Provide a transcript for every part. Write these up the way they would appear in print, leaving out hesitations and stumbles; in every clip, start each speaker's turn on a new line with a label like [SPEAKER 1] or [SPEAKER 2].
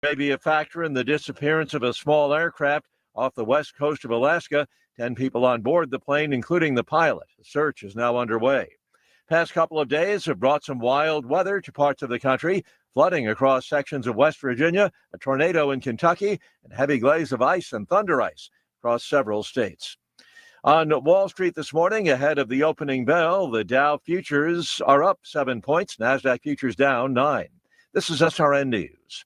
[SPEAKER 1] May be a factor in the disappearance of a small aircraft off the west coast of Alaska. 10 people on board the plane, including the pilot. The search is now underway. Past couple of days have brought some wild weather to parts of the country, flooding across sections of West Virginia, a tornado in Kentucky, and heavy glaze of ice and thunder ice across several states. On Wall Street this morning, ahead of the opening bell, the Dow futures are up 7 points, NASDAQ futures down 9. This is SRN News.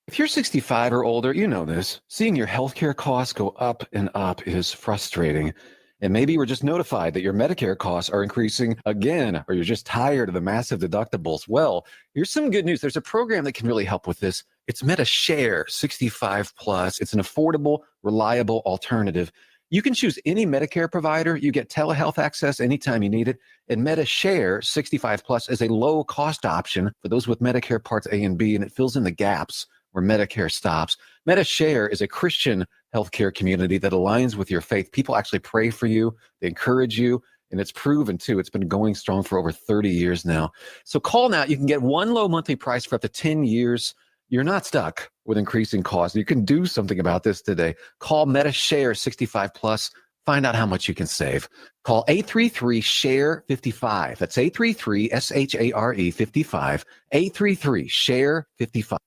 [SPEAKER 2] If you're 65 or older, you know this. Seeing your healthcare costs go up and up is frustrating. And maybe you were just notified that your Medicare costs are increasing again, or you're just tired of the massive deductibles. Well, here's some good news. There's a program that can really help with this. It's MediShare 65 Plus. It's an affordable, reliable alternative. You can choose any Medicare provider. You get telehealth access anytime you need it. And MediShare 65 Plus is a low-cost option for those with Medicare Parts A and B, and it fills in the gaps where Medicare stops. MediShare is a Christian healthcare community that aligns with your faith. People actually pray for you, they encourage you, and it's proven too. It's been going strong for over 30 years now. So call now. You can get one low monthly price for up to 10 years. You're not stuck with increasing costs. You can do something about this today. Call MediShare 65 Plus. Find out how much you can save. Call 833-SHARE-55. That's 833-SHARE-55. 833-SHARE-55.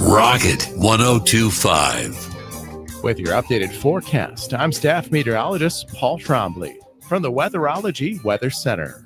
[SPEAKER 3] Rocket 102.5.
[SPEAKER 4] With your updated forecast, I'm staff meteorologist Paul Trombley from the Weatherology Weather Center.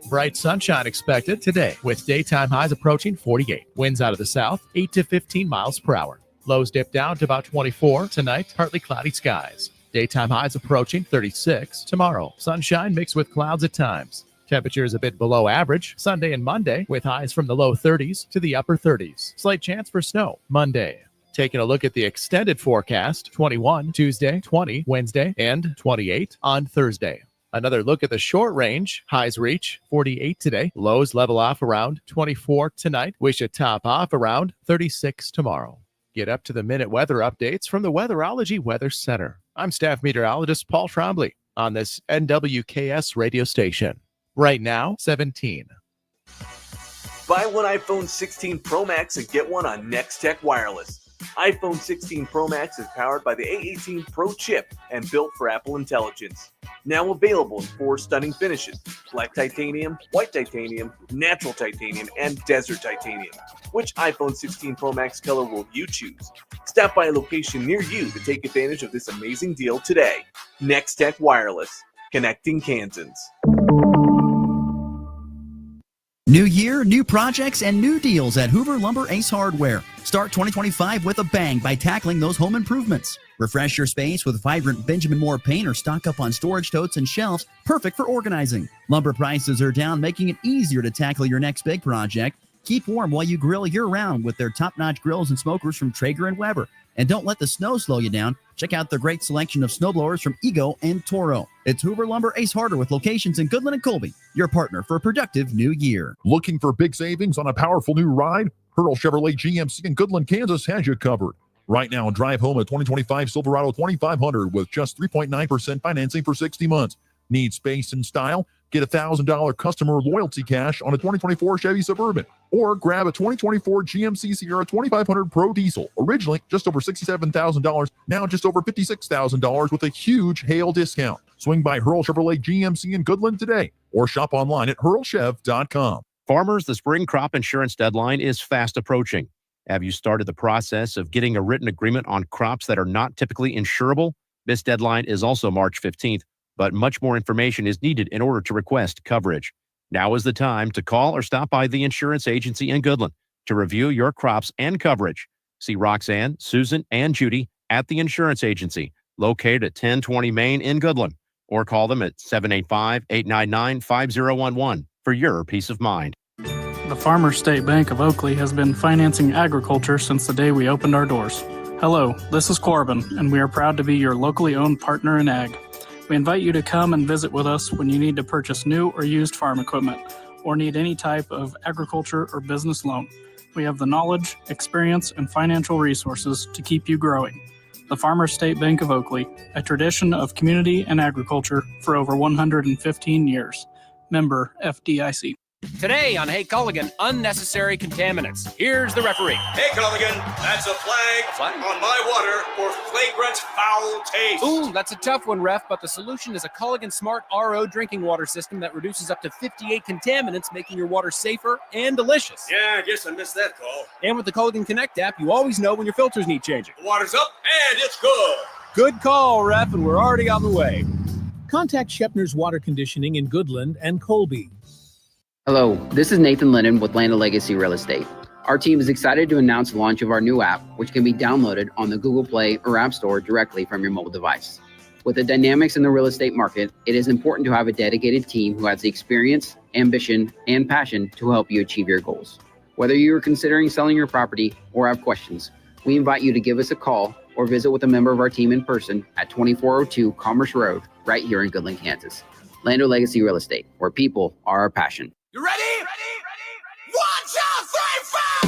[SPEAKER 4] Bright sunshine expected today with daytime highs approaching 48. Winds out of the south, 8 to 15 miles per hour. Lows dip down to about 24 tonight, partly cloudy skies. Daytime highs approaching 36 tomorrow. Sunshine mixed with clouds at times. Temperatures a bit below average Sunday and Monday with highs from the low 30s to the upper 30s. Slight chance for snow Monday. Taking a look at the extended forecast, 21 Tuesday, 20 Wednesday, and 28 on Thursday. Another look at the short range. Highs reach 48 today. Lows level off around 24 tonight. We should top off around 36 tomorrow. Get up to the minute weather updates from the Weatherology Weather Center. I'm staff meteorologist Paul Trombley on this NWKS radio station. Right now, 17.
[SPEAKER 5] Buy one iPhone 16 Pro Max and get one on Next Tech Wireless. iPhone 16 Pro Max is powered by the A18 Pro chip and built for Apple Intelligence. Now available in 4 stunning finishes: black titanium, white titanium, natural titanium, and desert titanium. Which iPhone 16 Pro Max color will you choose? Stop by a location near you to take advantage of this amazing deal today. Next Tech Wireless, connecting Kansans.
[SPEAKER 6] New year, new projects, and new deals at Hoover Lumber Ace Hardware. Start 2025 with a bang by tackling those home improvements. Refresh your space with vibrant Benjamin Moore paint or stock up on storage totes and shelves, perfect for organizing. Lumber prices are down, making it easier to tackle your next big project. Keep warm while you grill year-round with their top-notch grills and smokers from Traeger and Weber. And don't let the snow slow you down. Check out their great selection of snowblowers from Ego and Toro. It's Hoover Lumber Ace Hardware with locations in Goodland and Colby, your partner for a productive new year.
[SPEAKER 7] Looking for big savings on a powerful new ride? Hurl Chevrolet GMC in Goodland, Kansas has you covered. Right now, drive home a 2025 Silverado 2500 with just 3.9% financing for 60 months. Need space and style? Get $1,000 customer loyalty cash on a 2024 Chevy Suburban. Or grab a 2024 GMC Sierra 2500 Pro Diesel. Originally just over $67,000, now just over $56,000 with a huge hail discount. Swing by Hurl Chevrolet GMC in Goodland today or shop online at hurlchev.com.
[SPEAKER 8] Farmers, the spring crop insurance deadline is fast approaching. Have you started the process of getting a written agreement on crops that are not typically insurable? This deadline is also March 15th, but much more information is needed in order to request coverage. Now is the time to call or stop by the insurance agency in Goodland to review your crops and coverage. See Roxanne, Susan, and Judy at the insurance agency located at 1020 Main in Goodland, or call them at 785-899-5011 for your peace of mind.
[SPEAKER 9] The Farmers State Bank of Oakley has been financing agriculture since the day we opened our doors. Hello, this is Corbin, and we are proud to be your locally owned partner in ag. We invite you to come and visit with us when you need to purchase new or used farm equipment or need any type of agriculture or business loan. We have the knowledge, experience, and financial resources to keep you growing. The Farmers State Bank of Oakley, a tradition of community and agriculture for over 115 years. Member FDIC.
[SPEAKER 10] Today on Hey Culligan, unnecessary contaminants. Here's the referee.
[SPEAKER 11] Hey Culligan, that's a flag on my water for flagrant foul taste.
[SPEAKER 10] Ooh, that's a tough one, ref, but the solution is a Culligan Smart RO drinking water system that reduces up to 58 contaminants, making your water safer and delicious.
[SPEAKER 11] Yeah, I guess I missed that call.
[SPEAKER 10] And with the Culligan Connect app, you always know when your filters need changing.
[SPEAKER 11] The water's up and it's good.
[SPEAKER 10] Good call, ref, and we're already on the way.
[SPEAKER 12] Contact Shepner's Water Conditioning in Goodland and Colby.
[SPEAKER 13] Hello, this is Nathan Lennon with Land of Legacy Real Estate. Our team is excited to announce the launch of our new app, which can be downloaded on the Google Play or App Store directly from your mobile device. With the dynamics in the real estate market, it is important to have a dedicated team who has the experience, ambition, and passion to help you achieve your goals. Whether you are considering selling your property or have questions, we invite you to give us a call or visit with a member of our team in person at 2402 Commerce Road, right here in Goodland, Kansas. Land of Legacy Real Estate, where people are our passion.
[SPEAKER 11] You ready? Ready? 1, 2,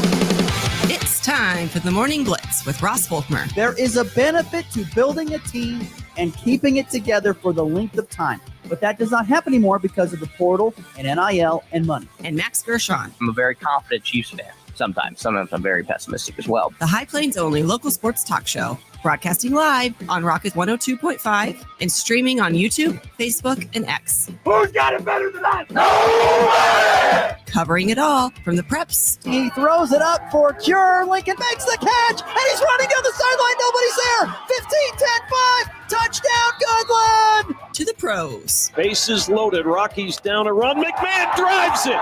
[SPEAKER 11] 3, 4!
[SPEAKER 14] It's time for the Morning Blitz with Ross Volkmer.
[SPEAKER 15] There is a benefit to building a team and keeping it together for the length of time. But that does not happen anymore because of the portal and NIL and money.
[SPEAKER 14] And Max Gershon.
[SPEAKER 16] I'm a very confident Chiefs fan. Sometimes I'm very pessimistic as well.
[SPEAKER 14] The High Plains only local sports talk show, broadcasting live on Rocket 102.5 and streaming on YouTube, Facebook, and X.
[SPEAKER 11] Who's got it better than that? Nobody!
[SPEAKER 14] Covering it all from the preps.
[SPEAKER 15] He throws it up for Cure. Lincoln makes the catch, and he's running down the sideline. Nobody's there. 15, 10, 5. Touchdown, Goodland!
[SPEAKER 14] To the pros.
[SPEAKER 17] Bases loaded. Rockies down a run. McMahon drives it.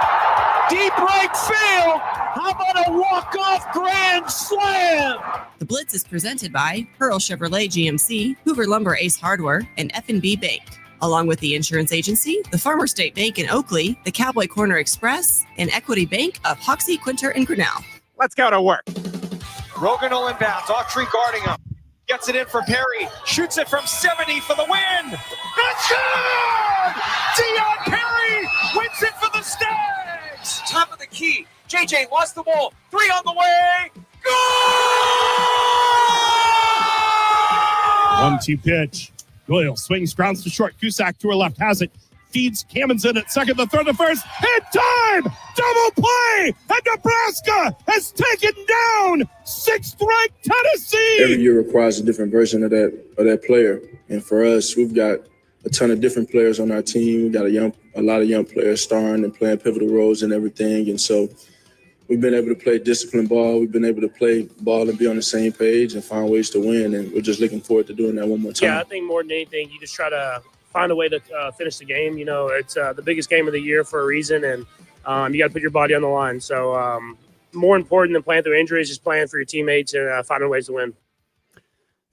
[SPEAKER 17] Deep right field. How about a walk-off grand slam?
[SPEAKER 14] The Blitz is presented by Pearl Chevrolet GMC, Hoover Lumber Ace Hardware, and F&B Bank, along with the insurance agency, the Farmer State Bank in Oakley, the Cowboy Corner Express, and Equity Bank of Hoxie, Quinter, and Grinnell.
[SPEAKER 18] Let's go to work. Rogan inbounds. Autry guarding him. Gets it in for Perry. Shoots it from 70 for the win. That's good! Dion Perry wins it for the Stags. Top of the key. JJ lost the ball. 3 on the way. Goal!
[SPEAKER 19] 1-2 pitch. Doyle swings, grounds to short. Cusack to her left has it. Feeds Cammons in at second, the third, the first. Hit time! Double play! And Nebraska has taken down 6th-ranked Tennessee!
[SPEAKER 20] Every year requires a different version of that player. And for us, we've got a ton of different players on our team. We've got a lot of young players starring and playing pivotal roles and everything. And so we've been able to play disciplined ball. We've been able to play ball and be on the same page and find ways to win. And we're just looking forward to doing that one more time.
[SPEAKER 21] Yeah, I think more than anything, you just try to find a way to finish the game. You know, it's the biggest game of the year for a reason, and you got to put your body on the line. So more important than playing through injuries, just playing for your teammates and finding ways to win.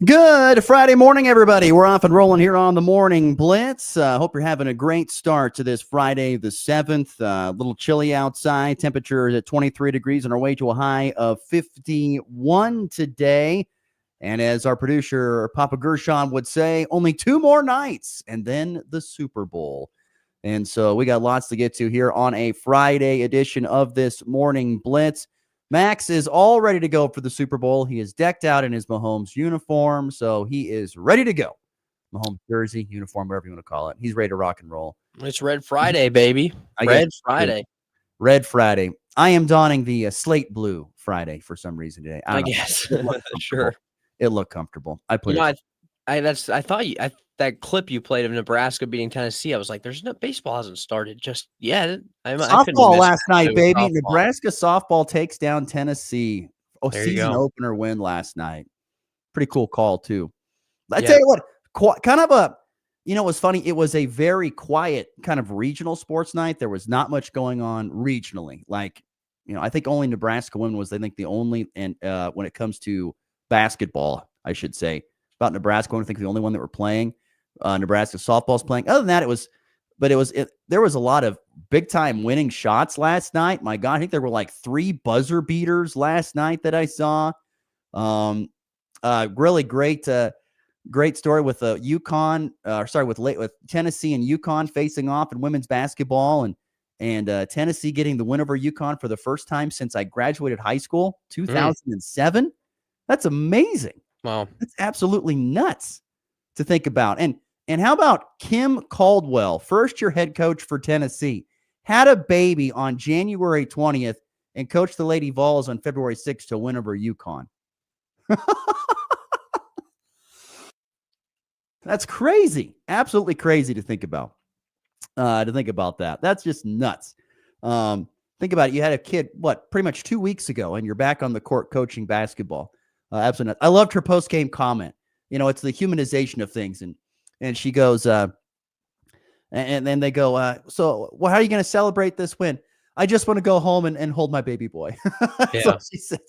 [SPEAKER 15] Good Friday morning, everybody. We're off and rolling here on the Morning Blitz. Hope you're having a great start to this Friday the 7th. A little chilly outside. Temperature is at 23 degrees on our way to a high of 51 today. And as our producer, Papa Gershon, would say, only 2 more nights and then the Super Bowl. And so we got lots to get to here on a Friday edition of this Morning Blitz. Max is all ready to go for the Super Bowl. He is decked out in his Mahomes uniform, so he is ready to go. Mahomes jersey, uniform, whatever you want to call it. He's ready to rock and roll.
[SPEAKER 22] It's Red Friday, baby. Red Friday.
[SPEAKER 15] Red Friday. I am donning the slate blue Friday for some reason today.
[SPEAKER 22] I guess. Sure.
[SPEAKER 15] It looked comfortable. I put
[SPEAKER 22] that clip you played of Nebraska beating Tennessee. I was like, "There's no baseball hasn't started just yet."
[SPEAKER 15] Softball last night, baby. Softball. Nebraska softball takes down Tennessee. Season opener win last night. Pretty cool call too. I tell you what, kind of a, it was funny. It was a very quiet kind of regional sports night. There was not much going on regionally. Like, I think only Nebraska win was, I think, the only, and when it comes to basketball, I should say, about Nebraska, I think the only one that were playing. Nebraska softball's playing. Other than that, there was a lot of big time winning shots last night. My God, I think there were like 3 buzzer beaters last night that I saw. Really great story with with Tennessee and UConn facing off in women's basketball, and Tennessee getting the win over UConn for the first time since I graduated high school, 2007. That's amazing.
[SPEAKER 22] Wow,
[SPEAKER 15] that's absolutely nuts to think about. And how about Kim Caldwell, first-year head coach for Tennessee? had a baby on January 20th, and coached the Lady Vols on February 6th to win over UConn. That's crazy. Absolutely crazy to think about. That. That's just nuts. Think about it. You had a kid, pretty much 2 weeks ago, and you're back on the court coaching basketball. Absolutely nuts. I loved her post-game comment. It's the humanization of things. And she goes, and then they go, so how are you going to celebrate this win? I just want to go home and hold my baby boy.
[SPEAKER 22] Yeah.
[SPEAKER 15] So she said,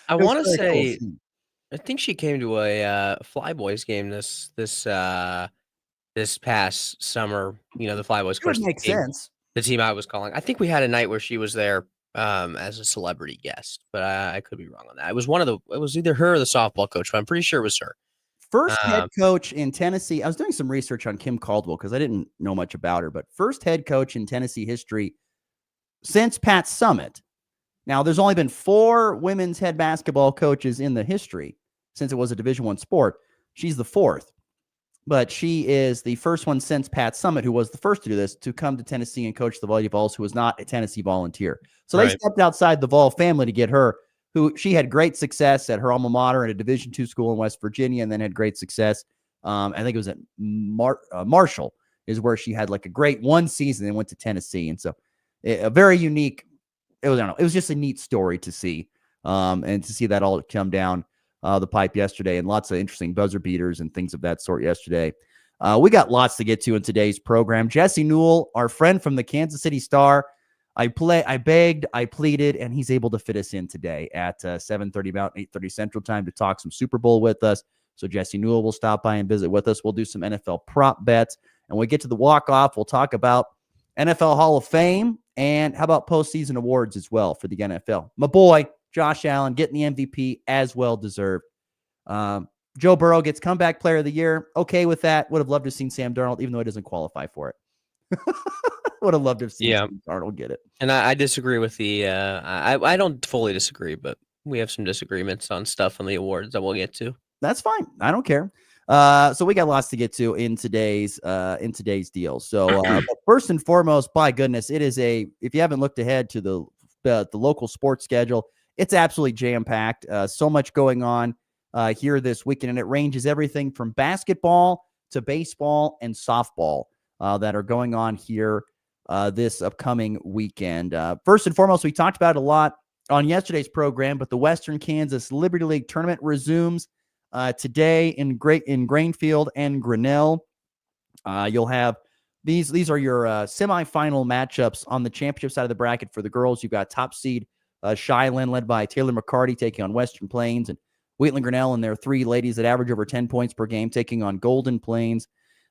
[SPEAKER 22] I want to say,
[SPEAKER 15] cool.
[SPEAKER 22] I think she came to a Flyboys game this past summer. The Flyboys, of course,
[SPEAKER 15] Makes sense.
[SPEAKER 22] The team I was calling. I think we had a night where she was there as a celebrity guest, but I could be wrong on that. It was either her or the softball coach, but I'm pretty sure it was her.
[SPEAKER 15] First head coach in Tennessee. I was doing some research on Kim Caldwell because I didn't know much about her, but first head coach in Tennessee history since Pat Summitt. Now, there's only been 4 women's head basketball coaches in the history since it was a Division I sport. She's the 4th. But she is the first one since Pat Summitt, who was the first to do this, to come to Tennessee and coach the Lady Vols, who was not a Tennessee Volunteer. So they stepped outside the Vol family to get her, who she had great success at her alma mater at a Division II school in West Virginia, and then had great success. I think it was at Marshall is where she had like a great one season and went to Tennessee. And so a very unique, it was just a neat story to see, and to see that all come down the pipe yesterday, and lots of interesting buzzer beaters and things of that sort yesterday. We got lots to get to in today's program. Jesse Newell, our friend from the Kansas City Star, I begged, I pleaded, and he's able to fit us in today at 7:30 Mountain, 8:30 Central Time to talk some Super Bowl with us. So Jesse Newell will stop by and visit with us. We'll do some NFL prop bets, and when we get to the walk-off, we'll talk about NFL Hall of Fame and how about postseason awards as well for the NFL. My boy, Josh Allen, getting the MVP as well deserved. Joe Burrow gets comeback player of the year. Okay with that. Would have loved to have seen Sam Darnold, even though he doesn't qualify for it. Would have loved to have seen Sam Darnold get it.
[SPEAKER 22] And I disagree with the I don't fully disagree, but we have some disagreements on stuff on the awards that we'll get to.
[SPEAKER 15] That's fine. I don't care. So we got lots to get to in today's deal. So but first and foremost, by goodness, it is if you haven't looked ahead to the local sports schedule, it's absolutely jam-packed. So much going on here this weekend, and it ranges everything from basketball to baseball and softball that are going on here this upcoming weekend. First and foremost, we talked about it a lot on yesterday's program, but the Western Kansas Liberty League tournament resumes today in Grainfield and Grinnell. You'll have these are your semifinal matchups on the championship side of the bracket. For the girls, you've got top seed Shiloh, led by Taylor McCarty, taking on Western Plains, and Wheatland Grinnell and their 3 ladies that average over 10 points per game, taking on Golden Plains.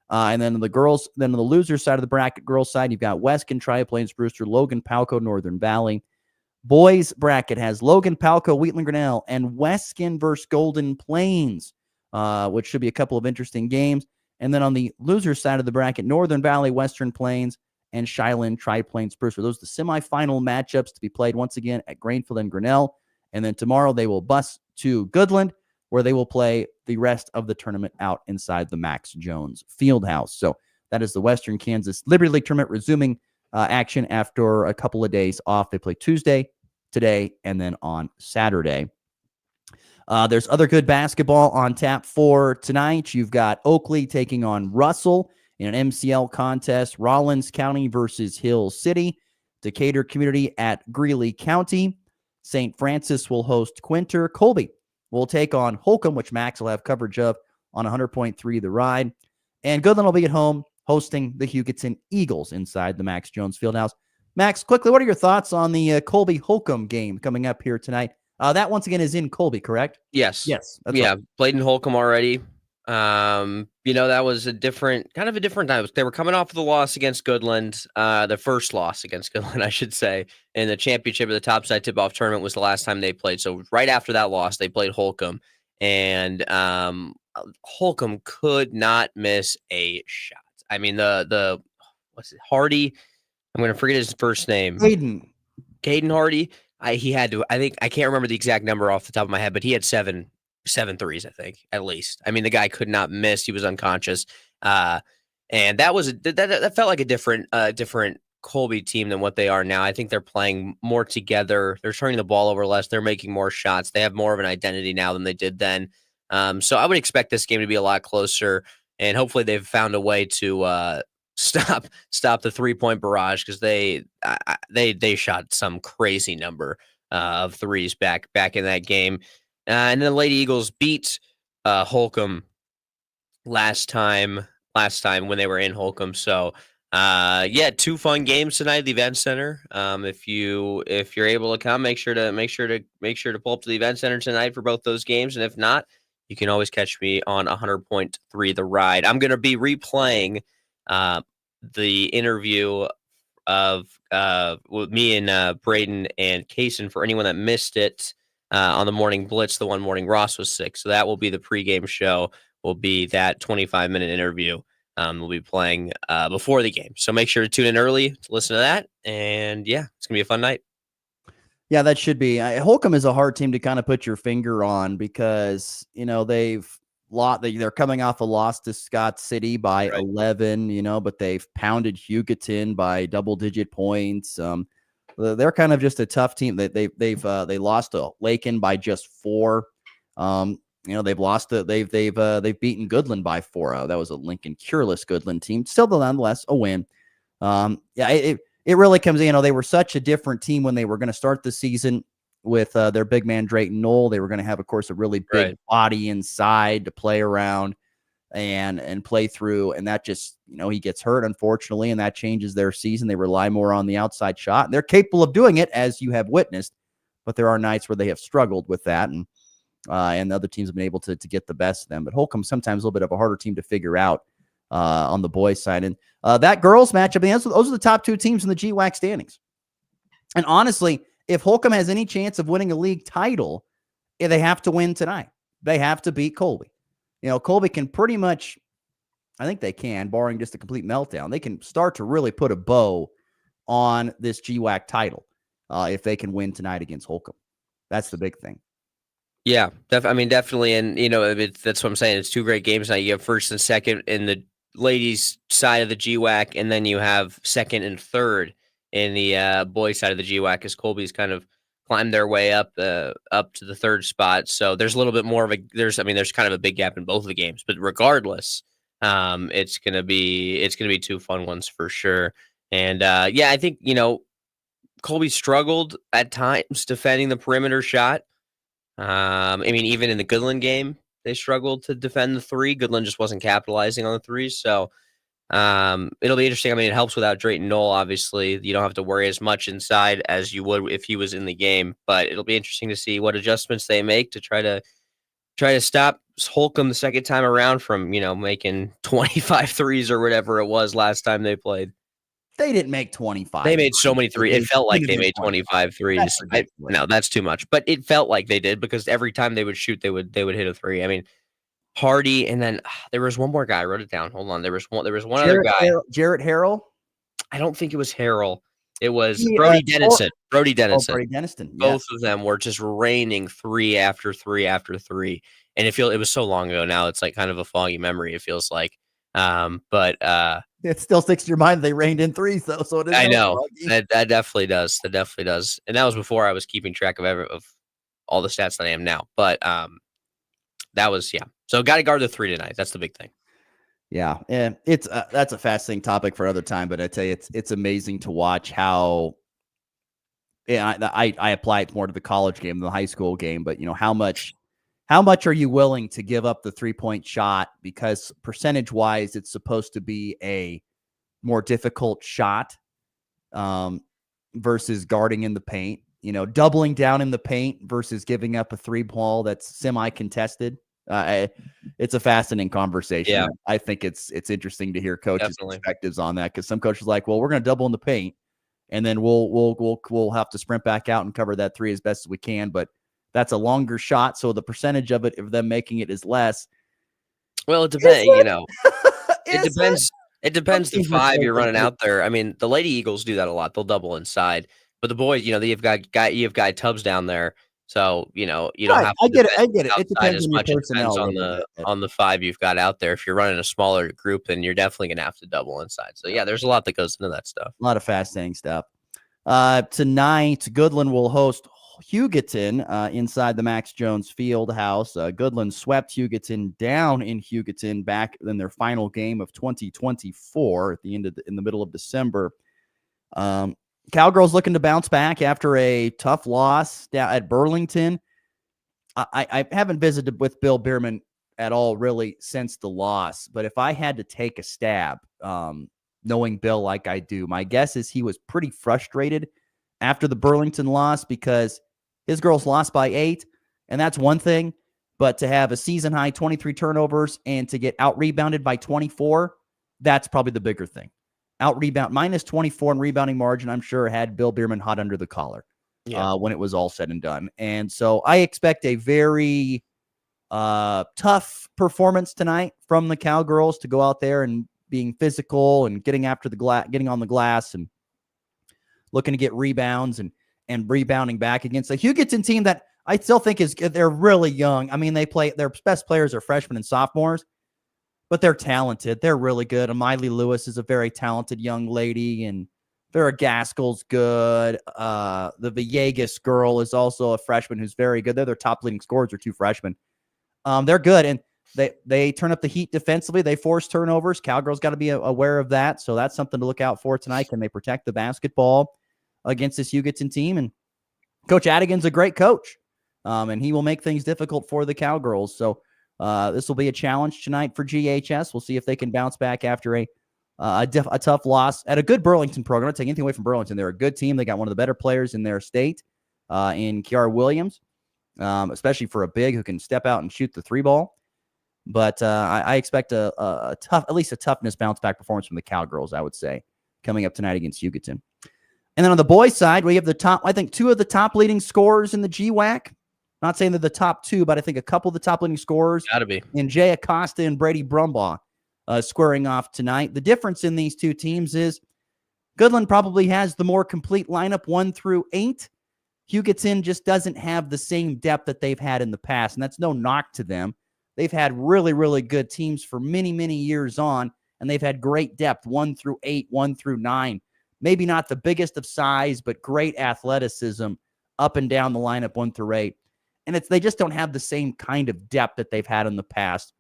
[SPEAKER 15] And then the girls, then on the loser side of the bracket, girls side, you've got Weskin, Tri-Plains, Brewster, Logan, Palco, Northern Valley. Boys bracket has Logan, Palco, Wheatland Grinnell, and Weskin versus Golden Plains, which should be a couple of interesting games. And then on the loser side of the bracket, Northern Valley, Western Plains, and Shiloh, Tri-Plains, Brewster. Those are the semifinal matchups to be played once again at Grainfield and Grinnell. And then tomorrow they will bus to Goodland, where they will play the rest of the tournament out inside the Max Jones Fieldhouse. So that is the Western Kansas Liberty League tournament resuming action after a couple of days off. They play Tuesday, today, and then on Saturday. There's other good basketball on tap for tonight. You've got Oakley taking on Russell in an MCL contest. Rollins County versus Hill City. Decatur Community at Greeley County. St. Francis will host Quinter. Colby will take on Holcomb, which Max will have coverage of on 100.3 The Ride. And Goodland will be at home hosting the Hugoton Eagles inside the Max Jones Fieldhouse. Max, quickly, what are your thoughts on the Colby-Holcomb game coming up here tonight? That, once again, is in Colby, correct?
[SPEAKER 22] Yes.
[SPEAKER 15] Yes.
[SPEAKER 22] Right. Played in Holcomb already. That was a different time. They were coming off of the loss against Goodland, the first loss against Goodland, I should say, in the championship of the topside tip-off tournament was the last time they played. So right after that loss, they played Holcomb, and Holcomb could not miss a shot. I mean, what's it, Hardy? I'm going to forget his first name. Caden Hardy. I can't remember the exact number off the top of my head, but he had seven threes, I think, at least. I mean, the guy could not miss. He was unconscious. And that felt like a different Colby team than what they are now. I think they're playing more together. They're turning the ball over less. They're making more shots. They have more of an identity now than they did then. So I would expect this game to be a lot closer, and hopefully they've found a way to stop the 3-point barrage, because they shot some crazy number of threes back in that game. And then the Lady Eagles beat Holcomb last time when they were in Holcomb. So yeah, 2 fun games tonight at the event center. If you're able to come, make sure to pull up to the event center tonight for both those games. And if not, you can always catch me on 100.3 The Ride. I'm going to be replaying the interview of with me and Braden and Kaysen for anyone that missed it on the morning Blitz, the one morning Ross was sick. So that will be the pregame show, will be that 25-minute interview. We'll be playing before the game. So make sure to tune in early to listen to that. And yeah, it's going to be a fun night.
[SPEAKER 15] Yeah, that should be. Holcomb is a hard team to kind of put your finger on because, they're coming off a loss to Scott City by 11, but they've pounded Hugoton by double-digit points. They're kind of just a tough team. They lost to Lakin by just 4. They've lost they've beaten Goodland by 4. That was a Lincoln Cureless Goodland team. Still, nonetheless, a win. It really comes in. They were such a different team when they were going to start the season with their big man Drayton Knoll. They were going to have, of course, a really big body inside to play around and play through. And that just, he gets hurt, unfortunately, and that changes their season. They rely more on the outside shot. And they're capable of doing it, as you have witnessed. But there are nights where they have struggled with that, and the other teams have been able to get the best of them. But Holcomb sometimes a little bit of a harder team to figure out on the boys' side. And that girls' matchup, those are the top 2 teams in the GWAC standings. And honestly, if Holcomb has any chance of winning a league title, they have to win tonight. They have to beat Colby. Colby can pretty much, I think they can, barring just a complete meltdown, they can start to really put a bow on this GWAC title if they can win tonight against Holcomb. That's the big thing.
[SPEAKER 22] Yeah, definitely. And, that's what I'm saying. It's 2 great games now. You have first and second in the ladies' side of the GWAC, and then you have second and third in the boys' side of the GWAC, as Colby's kind of climbed their way up to the 3rd spot. So there's a little bit more of there's kind of a big gap in both of the games. But regardless, it's gonna be 2 fun ones for sure. And yeah, I think Colby struggled at times defending the perimeter shot. Even in the Goodland game, they struggled to defend the 3. Goodland just wasn't capitalizing on the 3s. So it'll be interesting. It helps without Drayton Knoll, obviously. You don't have to worry as much inside as you would if he was in the game. But it'll be interesting to see what adjustments they make to try to stop Holcomb the second time around from, making 25 threes or whatever it was last time they played.
[SPEAKER 15] They didn't make 25.
[SPEAKER 22] They made so many threes. It felt like they made 25 threes. No, that's too much. But it felt like they did, because every time they would shoot, they would hit a 3. Hardy, and then there was one more guy. I wrote it down. Hold on. There was one other guy.
[SPEAKER 15] Jarrett Harrell?
[SPEAKER 22] I don't think it was Harrell. It was Brody Dennison. Brody Dennison.
[SPEAKER 15] Brody Dennison.
[SPEAKER 22] Both of them were just raining 3 after 3 after 3. And it was so long ago now. It's like kind of a foggy memory, it feels like. But
[SPEAKER 15] it still sticks to your mind. They rained in 3s, though. So it is.
[SPEAKER 22] I know that definitely does. That definitely does. And that was before I was keeping track of all the stats that I am now. But that was, yeah. So got to guard the 3 tonight. That's the big thing.
[SPEAKER 15] Yeah, and it's that's a fascinating topic for another time. But I tell you, it's amazing to watch how. Yeah, I apply it more to the college game than the high school game. But how much are you willing to give up the 3-point shot, because percentage wise, it's supposed to be a more difficult shot versus guarding in the paint. Doubling down in the paint versus giving up a 3-ball that's semi-contested. It's a fascinating conversation.
[SPEAKER 22] Yeah.
[SPEAKER 15] I think it's interesting to hear coaches' perspectives on that, because some coaches are like, well, we're going to double in the paint, and then we'll have to sprint back out and cover that 3 as best as we can. But that's a longer shot, so the percentage of it, of them making it, is less.
[SPEAKER 22] Well, it depends. It depends. It depends the 5 you're running out there. The Lady Eagles do that a lot. They'll double inside, but the boys, you've got Guy Tubbs down there. So, you don't have to
[SPEAKER 15] I get it.
[SPEAKER 22] defend
[SPEAKER 15] It
[SPEAKER 22] outside
[SPEAKER 15] depends
[SPEAKER 22] as
[SPEAKER 15] on your
[SPEAKER 22] much. It
[SPEAKER 15] personnel
[SPEAKER 22] depends
[SPEAKER 15] a
[SPEAKER 22] on
[SPEAKER 15] little
[SPEAKER 22] the
[SPEAKER 15] bit.
[SPEAKER 22] on the 5 you've got out there. If you're running a smaller group, then you're definitely going to have to double inside. So, yeah, there's a lot that goes into that stuff.
[SPEAKER 15] A lot of fascinating stuff. Tonight, Goodland will host Hugoton inside the Max Jones Field House. Goodland swept Hugoton down in Hugoton back in their final game of 2024 at the end of in the middle of December. Cowgirls looking to bounce back after a tough loss at Burlington. I haven't visited with Bill Bierman at all really since the loss, but if I had to take a stab, knowing Bill like I do, my guess is he was pretty frustrated after the Burlington loss because his girls lost by 8, and that's one thing, but to have a season-high 23 turnovers and to get out-rebounded by 24, that's probably the bigger thing. Out-rebound, minus 24 in rebounding margin, I'm sure had Bill Bierman hot under the collar when it was all said and done. And so I expect a very tough performance tonight from the Cowgirls to go out there and being physical and getting after the getting on the glass and looking to get rebounds and rebounding back against a Hugoton team that I still think they're really young. I mean, their best players are freshmen and sophomores, but they're talented. They're really good. Miley Lewis is a very talented young lady, and Vera Gaskell's good. The Villegas girl is also a freshman who's very good. They're their top leading scorers are 2 freshmen. They're good, and they turn up the heat defensively. They force turnovers. Cowgirls got to be aware of that, so that's something to look out for tonight. Can they protect the basketball against this Hugoton team? And Coach Adigan's a great coach, and he will make things difficult for the Cowgirls. So this will be a challenge tonight for GHS. We'll see if they can bounce back after a tough loss at a good Burlington program. I'm not taking anything away from Burlington. They're a good team. They got one of the better players in their state in Kiara Williams, especially for a big who can step out and shoot the 3 ball. But I expect a tough, at least a toughness bounce back performance from the Cowgirls, I would say, coming up tonight against Hugoton. And then on the boys' side, we have 2 of the top leading scorers in the GWAC. Not saying they're the top 2, but I think a couple of the top leading scorers.
[SPEAKER 22] Got to be.
[SPEAKER 15] In Jay Acosta and Brady Brumbaugh squaring off tonight. The difference in these 2 teams is Goodland probably has the more complete lineup 1 through 8. Hugoton just doesn't have the same depth that they've had in the past, and that's no knock to them. They've had really, really good teams for many, many years on, and they've had great depth 1 through 8, 1 through 9. Maybe not the biggest of size, but great athleticism up and down the lineup 1 through 8. And they just don't have the same kind of depth that they've had in the past.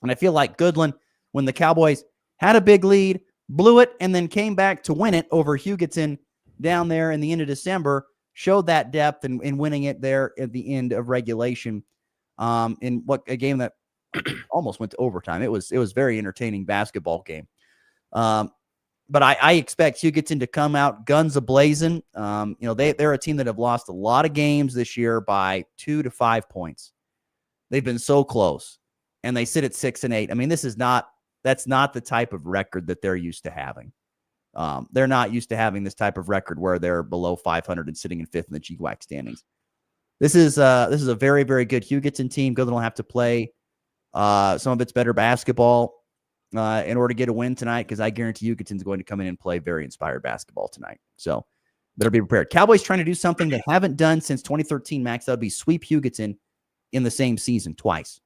[SPEAKER 15] And I feel like Goodland, when the Cowboys had a big lead, blew it, and then came back to win it over Hugoton down there in the end of December, showed that depth in winning it there at the end of regulation in a game that almost went to overtime. It was very entertaining basketball game. But I expect Hugoton to come out guns a-blazing. They're a team that have lost a lot of games this year by 2 to 5 points. They've been so close, and they sit at 6-8. I mean, that's not the type of record that they're used to having. They're not used to having this type of record where they're below 500 and sitting in 5th in the GWAC standings. This is a very, very good Hugoton team. Goodland will have to play some of its better basketball in order to get a win tonight, because I guarantee Hugoton's going to come in and play very inspired basketball tonight. So better be prepared. Cowboys trying to do something they haven't done since 2013, Max. That would be sweep Hugoton in the same season twice.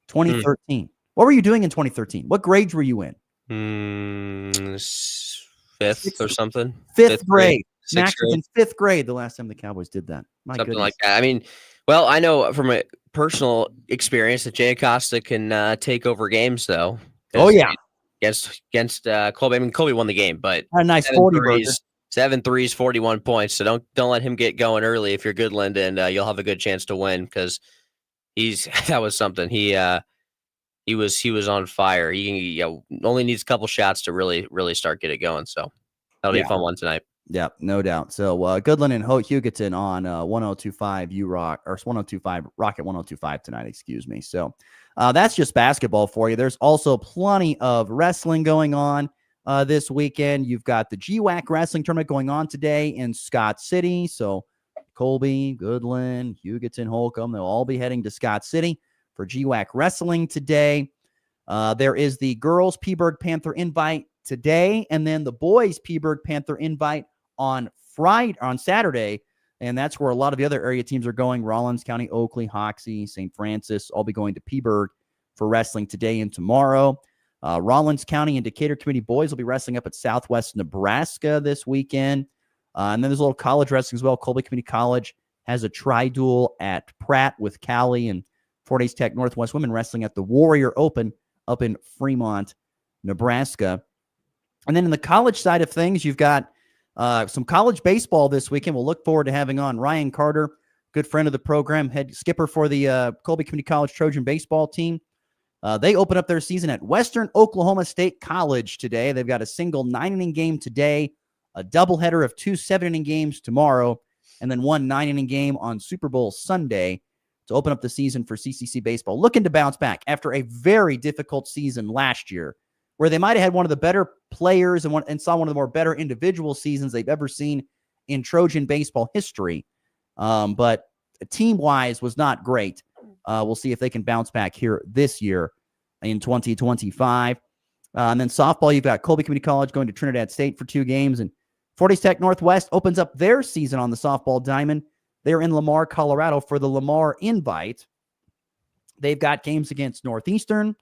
[SPEAKER 15] 2013. What were you doing in 2013? What grades were you in?
[SPEAKER 22] 5th or something.
[SPEAKER 15] 5th grade.
[SPEAKER 22] Max
[SPEAKER 15] was in 5th grade the last time the Cowboys did that.
[SPEAKER 22] Something like that. I mean, well, I know from a personal experience that Jay Acosta can take over games, though.
[SPEAKER 15] Oh, yeah.
[SPEAKER 22] Against Colby. I mean, Colby won the game, but
[SPEAKER 15] a nice
[SPEAKER 22] 7 threes, 41 points. So don't let him get going early if you're Goodland, and you'll have a good chance to win, because that was something. He was on fire. He only needs a couple shots to really start get it going. So that'll be a fun one tonight.
[SPEAKER 15] Yeah, no doubt. So Goodland and Hugoton on 102.5 URock, or 102.5 Rocket 102.5 tonight. Excuse me. So that's just basketball for you. There's also plenty of wrestling going on this weekend. You've got the GWAC wrestling tournament going on today in Scott City. So Colby, Goodland, Hugoton, Holcomb, they'll all be heading to Scott City for GWAC wrestling today. There is the girls Peaburg Panther invite today, and then the boys Peaburg Panther invite on Saturday And that's where a lot of the other area teams are going. Rollins County, Oakley, Hoxie, St. Francis, all be going to Peaburg for wrestling today and tomorrow. Rollins County and Decatur Community boys will be wrestling up at Southwest Nebraska this weekend. And then there's a little college wrestling as well. Colby Community College has a tri-duel at Pratt with Cali, and Fort Hays Tech Northwest women wrestling at the Warrior Open up in Fremont, Nebraska. And then in the college side of things, you've got some college baseball this weekend. We'll look forward to having on Ryan Carter, good friend of the program, head skipper for the Colby Community College Trojan baseball team. They open up their season at Western Oklahoma State College today. They've got a single 9-inning game today, a doubleheader of 2 7-inning games tomorrow, and then 1 9-inning game on Super Bowl Sunday to open up the season for CCC baseball. Looking to bounce back after a very difficult season last year, where they might have had one of the better players and saw one of the more better individual seasons they've ever seen in Trojan baseball history. But team-wise was not great. We'll see if they can bounce back here this year in 2025. And then softball, you've got Colby Community College going to Trinidad State for 2 games. And Fort Hays Tech Northwest opens up their season on the softball diamond. They're in Lamar, Colorado for the Lamar Invite. They've got games against Northeastern,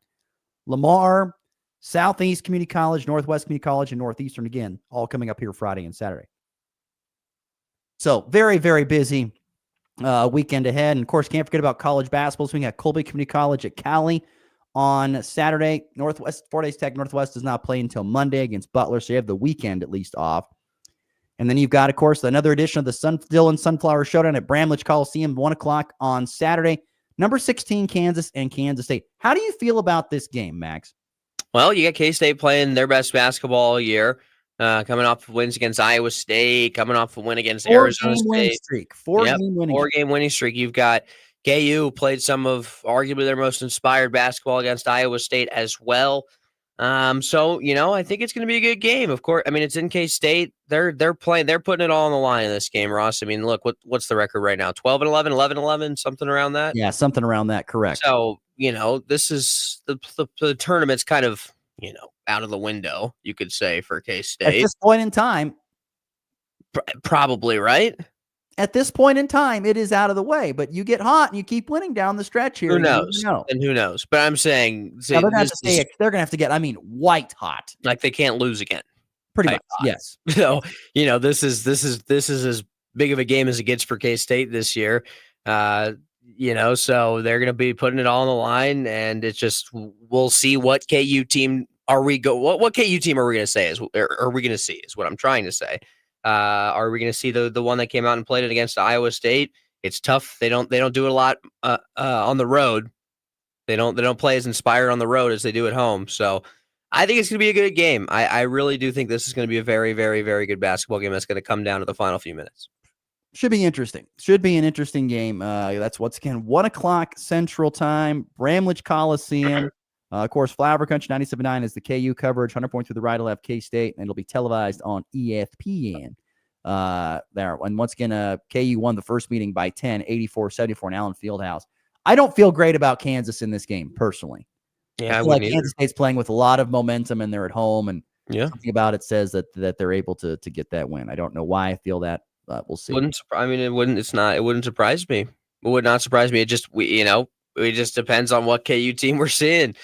[SPEAKER 15] Lamar, Southeast Community College, Northwest Community College, and Northeastern again, all coming up here Friday and Saturday. So very, very busy weekend ahead. And, of course, can't forget about college basketball. So we got Colby Community College at Cali on Saturday. Fort Hays Tech Northwest does not play until Monday against Butler, so you have the weekend at least off. And then you've got, of course, another edition of the Dillon Sunflower Showdown at Bramlage Coliseum, 1 o'clock on Saturday. Number 16, Kansas and Kansas State. How do you feel about this game, Max?
[SPEAKER 22] Well, you got K-State playing their best basketball all year, coming off of wins against Iowa State, coming off a win against Arizona State. Four-game winning streak. You've got KU played some of arguably their most inspired basketball against Iowa State as well. So, I think it's going to be a good game. Of course, I mean, it's in K-State. They're putting it all on the line in this game, Ross. I mean, look, what's the record right now? 12-11, 11-11, something around that?
[SPEAKER 15] Yeah, something around that, correct.
[SPEAKER 22] So, this is the tournament's kind of, out of the window, you could say, for K-State.
[SPEAKER 15] At this point in time.
[SPEAKER 22] Probably, right?
[SPEAKER 15] At this point in time, it is out of the way, but you get hot and you keep winning down the stretch here.
[SPEAKER 22] Who knows? And who knows? But I'm saying
[SPEAKER 15] they're going to have to get, white hot.
[SPEAKER 22] Like they can't lose again.
[SPEAKER 15] Pretty much, yes.
[SPEAKER 22] So, this is as big of a game as it gets for K-State this year. So they're going to be putting it all on the line, and it's just we'll see what KU team what KU team are we going to say are we going to see is what I'm trying to say. Are we going to see the one that came out and played it against Iowa State? It's tough. They don't do it a lot on the road. They don't play as inspired on the road as they do at home. So I think it's going to be a good game. I really do think this is going to be a very, very, very good basketball game that's going to come down to the final few minutes.
[SPEAKER 15] Should be interesting. Should be an interesting game. That's once again 1 o'clock Central Time, Bramlage Coliseum. Of course, Flower Country 97.9 is the KU coverage. 100 points through the right, left, K-State, and it'll be televised on ESPN. There. And once again, KU won the first meeting by 10, 84-74 in Allen Fieldhouse. I don't feel great about Kansas in this game, personally.
[SPEAKER 22] Yeah,
[SPEAKER 15] I feel like Kansas State's playing with a lot of momentum, and they're at home, and something about it says that they're able to get that win. I don't know why I feel that. We'll see.
[SPEAKER 22] It wouldn't surprise me. It would not surprise me. It just it just depends on what KU team we're seeing.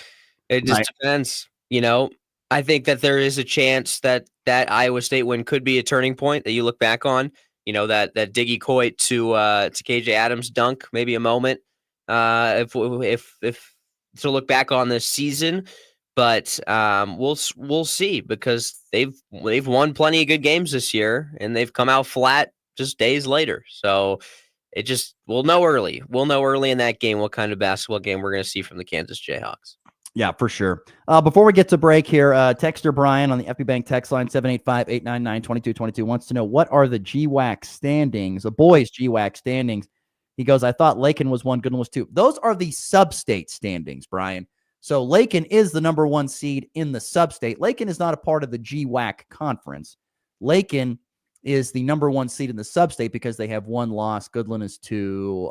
[SPEAKER 22] It just depends. I think that there is a chance that Iowa State win could be a turning point that you look back on. That Diggy Coit to KJ Adams dunk, maybe a moment. If to look back on this season, but we'll see, because they've won plenty of good games this year, and they've come out flat just days later. So we'll know early. We'll know early in that game what kind of basketball game we're going to see from the Kansas Jayhawks.
[SPEAKER 15] Yeah, for sure. Before we get to break here, Texter Brian on the FB Bank text line 785-899-2222 wants to know, what are the GWAC standings, the boys' GWAC standings? He goes, I thought Lakin was 1, Goodland was 2. Those are the sub-state standings, Brian. So Lakin is the number 1 seed in the sub-state. Lakin is not a part of the GWAC conference. Lakin is the number 1 seed in the sub-state because they have 1 loss. Goodland is 2.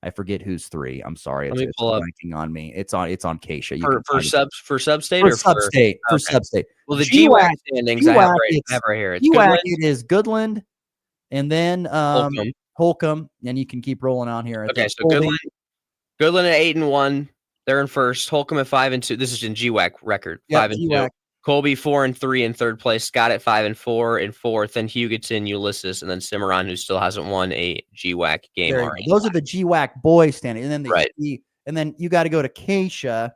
[SPEAKER 15] I forget who's 3. I'm sorry. It's blanking on me. It's on Keisha.
[SPEAKER 22] For sub-state
[SPEAKER 15] or
[SPEAKER 22] for
[SPEAKER 15] sub-state? For sub-state.
[SPEAKER 22] Well, the GWAC standings I have right here.
[SPEAKER 15] GWAC, it is Goodland And then Holcomb, and you can keep rolling on here.
[SPEAKER 22] Okay, so Goodland at 8-1. They're in first. Holcomb at 5-2. This is in GWAC record. 5-2. Colby 4-3 in third place. Scott at 5-4 in fourth. Then Hugetson, Ulysses, and then Cimarron, who still hasn't won a GWAC game already.
[SPEAKER 15] Those are the GWAC boys standing. And then and then you got to go to Keisha,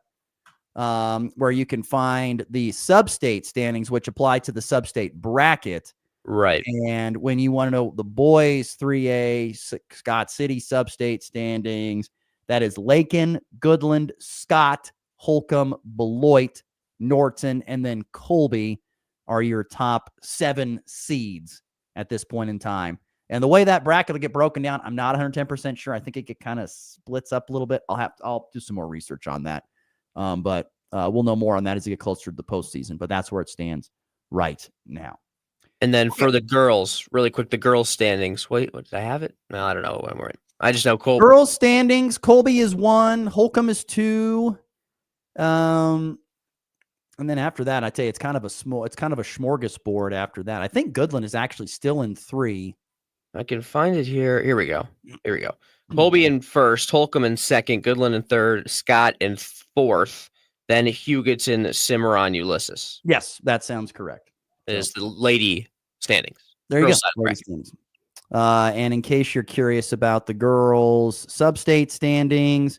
[SPEAKER 15] where you can find the sub-state standings, which apply to the sub-state bracket.
[SPEAKER 22] Right.
[SPEAKER 15] And when you want to know the boys 3A Scott City sub-state standings, that is Lakin, Goodland, Scott, Holcomb, Beloit, Norton, and then Colby are your top 7 seeds at this point in time. And the way that bracket will get broken down, I'm not 110% sure. I think it kind of splits up a little bit. I'll do some more research on that. But we'll know more on that as we get closer to the postseason. But that's where it stands right now.
[SPEAKER 22] And then for the girls, really quick, the girls' standings. Wait, what, did I have it? No, I don't know when we're in. I just know Colby.
[SPEAKER 15] Girls' standings, Colby is 1, Holcomb is 2. And then after that, I tell you, it's kind of a smorgasbord after that. I think Goodland is actually still in 3.
[SPEAKER 22] I can find it here. Here we go. Colby in first, Holcomb in second, Goodland in third, Scott in fourth, then Hugetson, Cimarron, Ulysses.
[SPEAKER 15] Yes, that sounds correct.
[SPEAKER 22] Is the lady standings.
[SPEAKER 15] There you go. And in case you're curious about the girls' sub-state standings,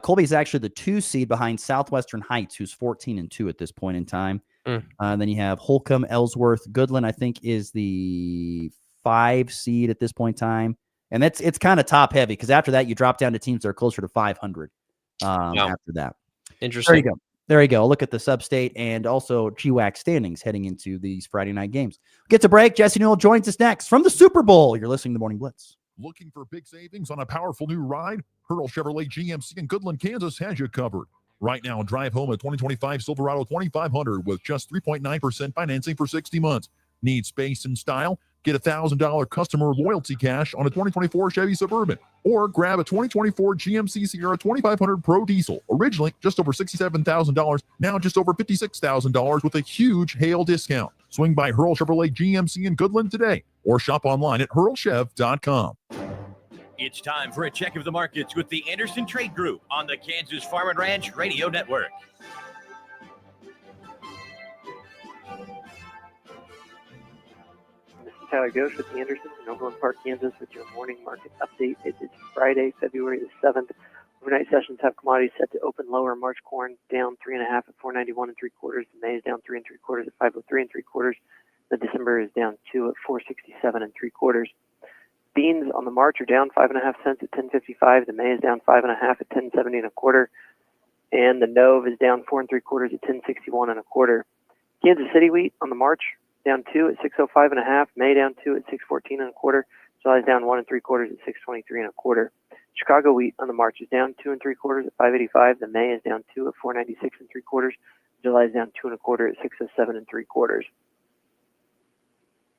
[SPEAKER 15] Colby is actually the 2 seed behind Southwestern Heights, who's 14-2 at this point in time. Then you have Holcomb, Ellsworth, Goodland, I think, is the 5 seed at this point in time. And it's kind of top heavy because after that, you drop down to teams that are closer to 500 after that.
[SPEAKER 22] Interesting.
[SPEAKER 15] There you go. Look at the sub-state and also GWAC standings heading into these Friday night games. Get to break. Jesse Newell joins us next from the Super Bowl. You're listening to Morning Blitz.
[SPEAKER 7] Looking for big savings on a powerful new ride? Hurl Chevrolet GMC in Goodland, Kansas has you covered. Right now, drive home a 2025 Silverado 2500 with just 3.9% financing for 60 months. Need space and style? Get $1,000 customer loyalty cash on a 2024 Chevy Suburban. Or grab a 2024 GMC Sierra 2500 Pro Diesel. Originally just over $67,000, now just over $56,000 with a huge hail discount. Swing by Hurl Chevrolet GMC in Goodland today or shop online at hurlchev.com.
[SPEAKER 1] It's time for a check of the markets with the Anderson Trade Group on the Kansas Farm and Ranch Radio Network.
[SPEAKER 2] Tyler Ghosh with the Andersons in Overland Park, Kansas, with your morning market update. It is Friday, February the 7th. Overnight sessions have commodities set to open lower. March corn down 3.5 at 491 3/4. The May is down 3 3/4 at 503 3/4. The December is down 2 at 467 3/4. Beans on the March are down 5.5 cents at 10.55. The May is down 5.5 at 10.70 1/4. And the Nove is down 4 3/4 at 10.61 1/4. Kansas City wheat on the March down 2 at 605 1/2. May down 2 at 614 1/4. July is down 1 3/4 at 623 1/4. Chicago wheat on the March is down 2 3/4 at 585. The May is down 2 at 496 3/4. July is down 2 1/4 at 607 3/4.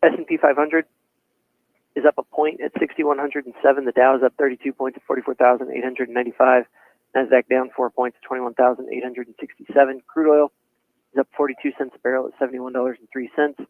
[SPEAKER 2] S&P 500 is up a point at 6,107. The Dow is up 32 points at 44,895. Nasdaq down 4 points at 21,867. Crude oil is up 42 cents a barrel at $71.03.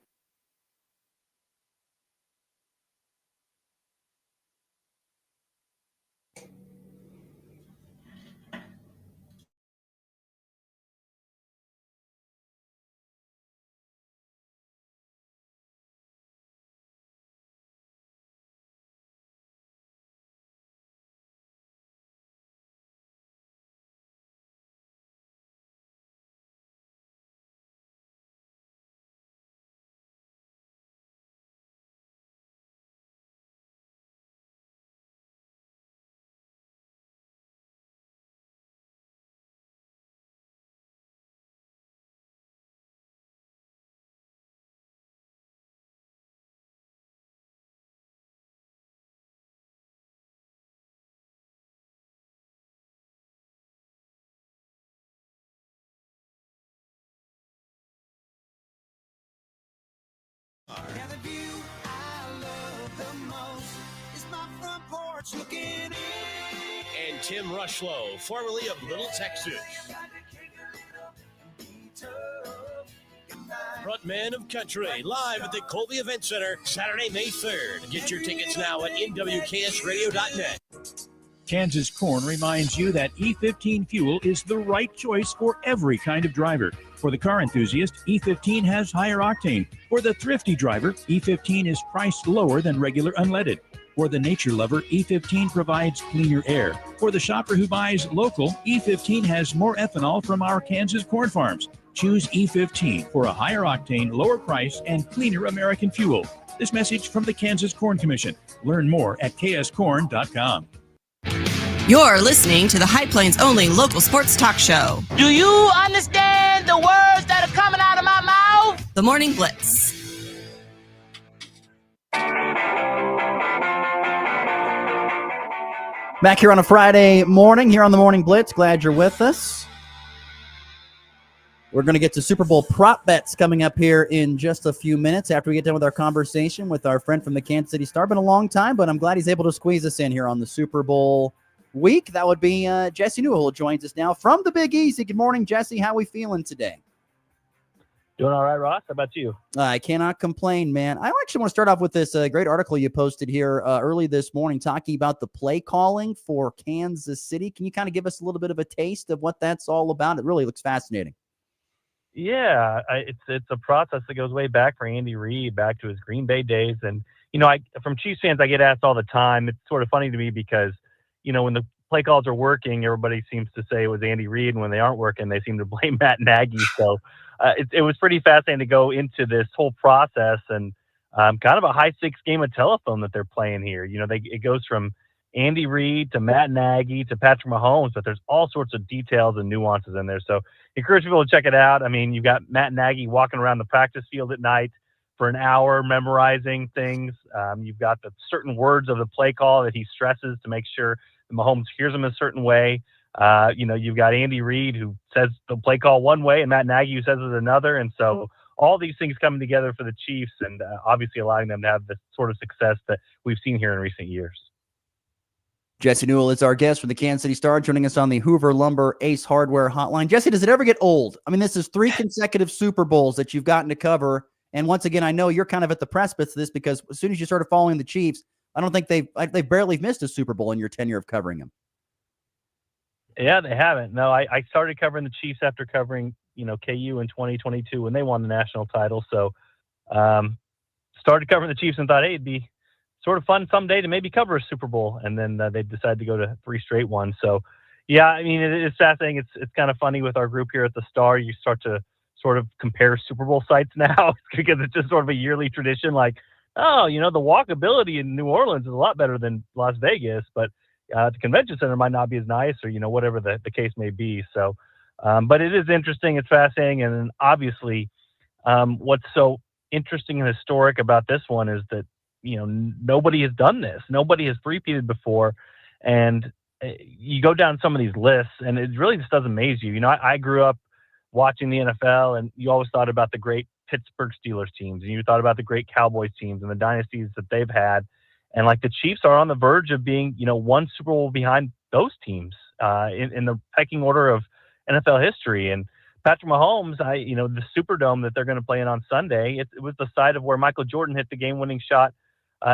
[SPEAKER 1] And Tim Rushlow, formerly of Little Texas. frontman of country, live at the Colby Event Center, Saturday, May 3rd. Get your tickets now at nwksradio.net.
[SPEAKER 3] Kansas Corn reminds you that E15 fuel is the right choice for every kind of driver. For the car enthusiast, E15 has higher octane. For the thrifty driver, E15 is priced lower than regular unleaded. For the nature lover, E15 provides cleaner air. For the shopper who buys local, E15 has more ethanol from our Kansas corn farms. Choose E15 for a higher octane, lower price, and cleaner American fuel. This message from the Kansas Corn Commission. Learn more at kscorn.com.
[SPEAKER 14] You're listening to the High Plains only local sports talk show.
[SPEAKER 4] Do you understand the words that are coming out of my mouth?
[SPEAKER 14] The Morning Blitz.
[SPEAKER 15] Back here on a Friday morning, here on the Morning Blitz. Glad you're with us. We're going to get to Super Bowl prop bets coming up here in just a few minutes after we get done with our conversation with our friend from the Kansas City Star. Been a long time, but I'm glad he's able to squeeze us in here on the Super Bowl week. That would be Jesse Newell, who joins us now from the Big Easy. Good morning, Jesse. How are we feeling today?
[SPEAKER 23] Doing all right, Ross. How about you?
[SPEAKER 15] I cannot complain, man. I actually want to start off with this great article you posted here early this morning talking about the play calling for Kansas City. Can you kind of give us a little bit of a taste of what that's all about? It really looks fascinating.
[SPEAKER 23] Yeah, it's a process that goes way back for Andy Reid, back to his Green Bay days. And, from Chiefs fans, I get asked all the time. It's sort of funny to me because, when the play calls are working, everybody seems to say it was Andy Reid. And when they aren't working, they seem to blame Matt Nagy. So it was pretty fascinating to go into this whole process and kind of a high-stakes game of telephone that they're playing here. It goes from Andy Reid to Matt Nagy to Patrick Mahomes, but there's all sorts of details and nuances in there. So encourage people to check it out. I mean, you've got Matt Nagy walking around the practice field at night for an hour memorizing things. You've got the certain words of the play call that he stresses to make sure that Mahomes hears them a certain way. You've got Andy Reid who says the play call one way and Matt Nagy who says it another. And so all these things coming together for the Chiefs and obviously allowing them to have the sort of success that we've seen here in recent years.
[SPEAKER 15] Jesse Newell is our guest from the Kansas City Star, joining us on the Hoover Lumber Ace Hardware Hotline. Jesse, does it ever get old? I mean, this is 3 consecutive Super Bowls that you've gotten to cover. And once again, I know you're kind of at the precipice of this because as soon as you started following the Chiefs, I don't think they've barely missed a Super Bowl in your tenure of covering them.
[SPEAKER 23] Yeah, they haven't. No, I started covering the Chiefs after covering, KU in 2022 when they won the national title. So started covering the Chiefs and thought, hey, it'd be sort of fun someday to maybe cover a Super Bowl. And then they decided to go to 3 straight ones. So, yeah, I mean, it's fascinating. It's kind of funny with our group here at the Star. You start to sort of compare Super Bowl sites now because it's just sort of a yearly tradition. Like, oh, the walkability in New Orleans is a lot better than Las Vegas, but the convention center might not be as nice or, whatever the case may be. So, but it is interesting. It's fascinating. And obviously what's so interesting and historic about this one is that, nobody has done this. Nobody has repeated before. And you go down some of these lists and it really just does amaze you. I grew up watching the NFL and you always thought about the great Pittsburgh Steelers teams and you thought about the great Cowboys teams and the dynasties that they've had. And like the Chiefs are on the verge of being, one Super Bowl behind those teams in the pecking order of NFL history. And Patrick Mahomes, the Superdome that they're going to play in on Sunday, it was the site of where Michael Jordan hit the game-winning shot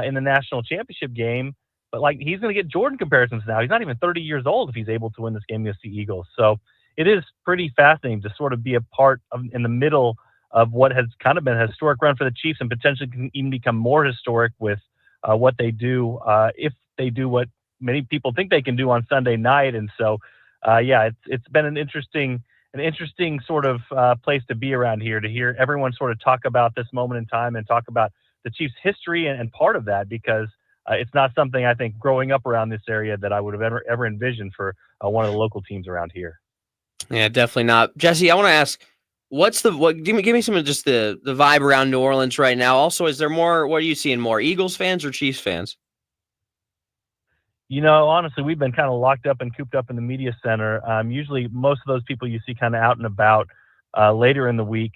[SPEAKER 23] in the national championship game. But he's going to get Jordan comparisons now. He's not even 30 years old if he's able to win this game against the Eagles. So it is pretty fascinating to sort of be a part of in the middle of what has kind of been a historic run for the Chiefs and potentially can even become more historic with what they do if they do what many people think they can do on Sunday night. And so, it's been an interesting sort of place to be around here, to hear everyone sort of talk about this moment in time and talk about the Chiefs' history and part of that, because it's not something I think growing up around this area that I would have ever envisioned for one of the local teams around here.
[SPEAKER 22] Yeah, definitely not. Jesse, I want to ask, give me some of just the vibe around New Orleans right now. Also, is there more, what are you seeing more, Eagles fans or Chiefs fans?
[SPEAKER 23] Honestly, we've been kind of locked up and cooped up in the media center. Usually most of those people you see kind of out and about later in the week,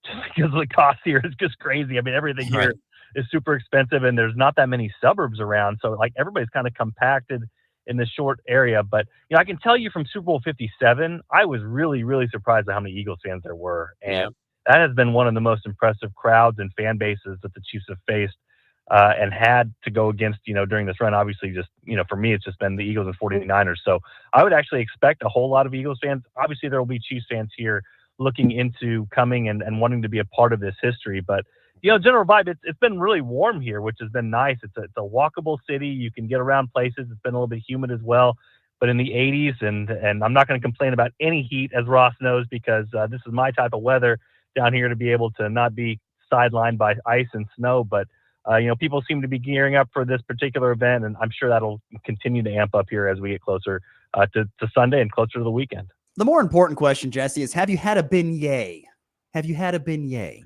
[SPEAKER 23] just because the cost here is just crazy. I mean, everything here is super expensive and there's not that many suburbs around. So everybody's kind of compacted in this short area. But, I can tell you from Super Bowl 57, I was really, really surprised at how many Eagles fans there were. And that has been one of the most impressive crowds and fan bases that the Chiefs have faced and had to go against, during this run. Obviously, just, for me, it's just been the Eagles and 49ers. So I would actually expect a whole lot of Eagles fans. Obviously, there will be Chiefs fans here looking into coming and wanting to be a part of this history. But, general vibe, it's been really warm here, which has been nice. It's a walkable city. You can get around places. It's been a little bit humid as well, but in the 80s, and I'm not going to complain about any heat, as Ross knows, because this is my type of weather down here, to be able to not be sidelined by ice and snow. But, people seem to be gearing up for this particular event, and I'm sure that'll continue to amp up here as we get closer to Sunday and closer to the weekend.
[SPEAKER 15] The more important question, Jesse, is have you had a beignet? Have you had a beignet?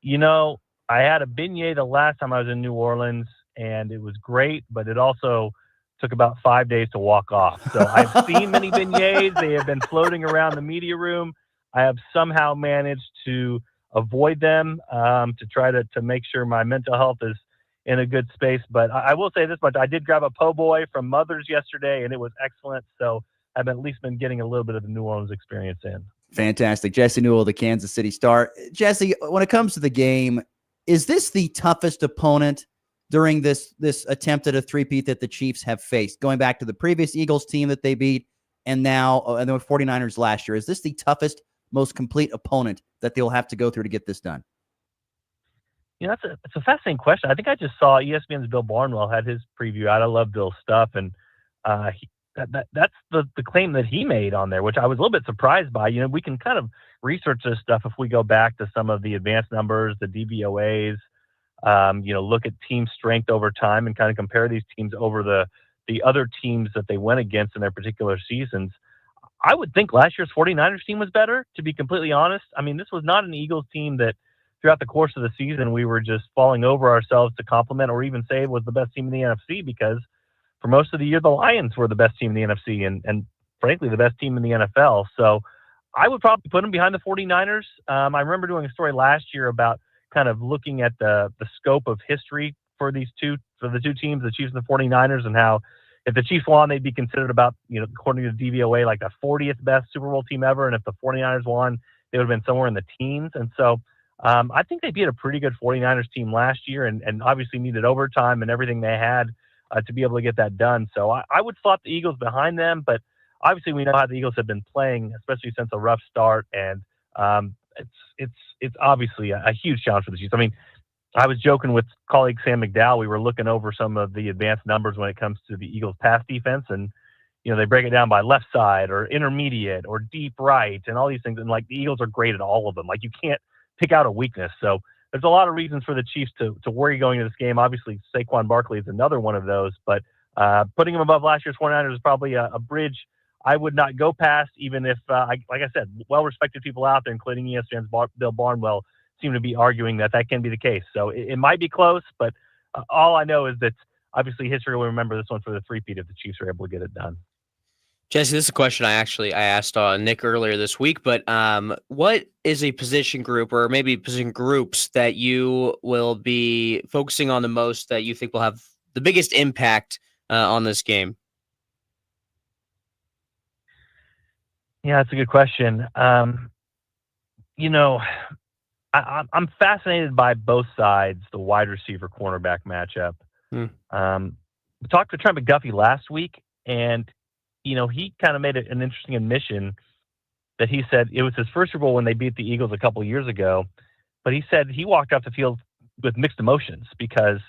[SPEAKER 23] I had a beignet the last time I was in New Orleans, and it was great, but it also took about 5 days to walk off. So I've seen many beignets. They have been floating around the media room. I have somehow managed to avoid them to try to make sure my mental health is in a good space. But I will say this much. I did grab a po' boy from Mother's yesterday, and it was excellent. So I've at least been getting a little bit of the New Orleans experience in.
[SPEAKER 15] Fantastic. Jesse Newell, the Kansas City Star. Jesse, when it comes to the game, is this the toughest opponent during this attempt at a three-peat that the Chiefs have faced, going back to the previous Eagles team that they beat and now and the 49ers last year? Is this the toughest, most complete opponent that they'll have to go through to get this done?
[SPEAKER 23] It's a fascinating question. I think I just saw ESPN's Bill Barnwell had his preview out. I love Bill's stuff, and that's the claim that he made on there, which I was a little bit surprised by. We can kind of research this stuff if we go back to some of the advanced numbers, the DVOAs, look at team strength over time and kind of compare these teams over the other teams that they went against in their particular seasons. I would think last year's 49ers team was better, to be completely honest. I mean, this was not an Eagles team that throughout the course of the season we were just falling over ourselves to compliment or even say it was the best team in the NFC, because for most of the year, the Lions were the best team in the NFC and frankly, the best team in the NFL. So I would probably put them behind the 49ers. I remember doing a story last year about kind of looking at the scope of history for the two teams, the Chiefs and the 49ers, and how if the Chiefs won, they'd be considered about, according to the DVOA, like the 40th best Super Bowl team ever. And if the 49ers won, they would have been somewhere in the teens. And so I think they beat a pretty good 49ers team last year and obviously needed overtime and everything they had to be able to get that done. So I would slot the Eagles behind them, but obviously we know how the Eagles have been playing, especially since a rough start. And it's obviously a huge challenge for the Chiefs. I mean, I was joking with colleague Sam McDowell. We were looking over some of the advanced numbers when it comes to the Eagles pass defense, and they break it down by left side or intermediate or deep right and all these things. And like the Eagles are great at all of them. Like you can't pick out a weakness. So there's a lot of reasons for the Chiefs to worry going into this game. Obviously, Saquon Barkley is another one of those, but putting him above last year's 49ers is probably a bridge I would not go past, even if, like I said, well-respected people out there, including ESPN's Bill Barnwell, seem to be arguing that can be the case. So it might be close, but all I know is that obviously history will remember this one for the three-peat if the Chiefs are able to get it done.
[SPEAKER 22] Jesse, this is a question I asked Nick earlier this week, but what is a position group or maybe position groups that you will be focusing on the most that you think will have the biggest impact on this game?
[SPEAKER 23] Yeah, that's a good question. I'm fascinated by both sides, the wide receiver cornerback matchup. We talked to Trent McDuffie last week, and he kind of made an interesting admission that he said it was his first Super Bowl when they beat the Eagles a couple of years ago, but he said he walked off the field with mixed emotions because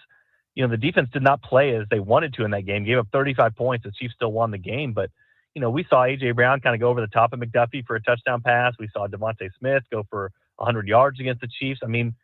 [SPEAKER 23] the defense did not play as they wanted to in that game. Gave up 35 points. The Chiefs still won the game, but we saw A.J. Brown kind of go over the top of McDuffie for a touchdown pass. We saw Devontae Smith go for 100 yards against the Chiefs. I mean,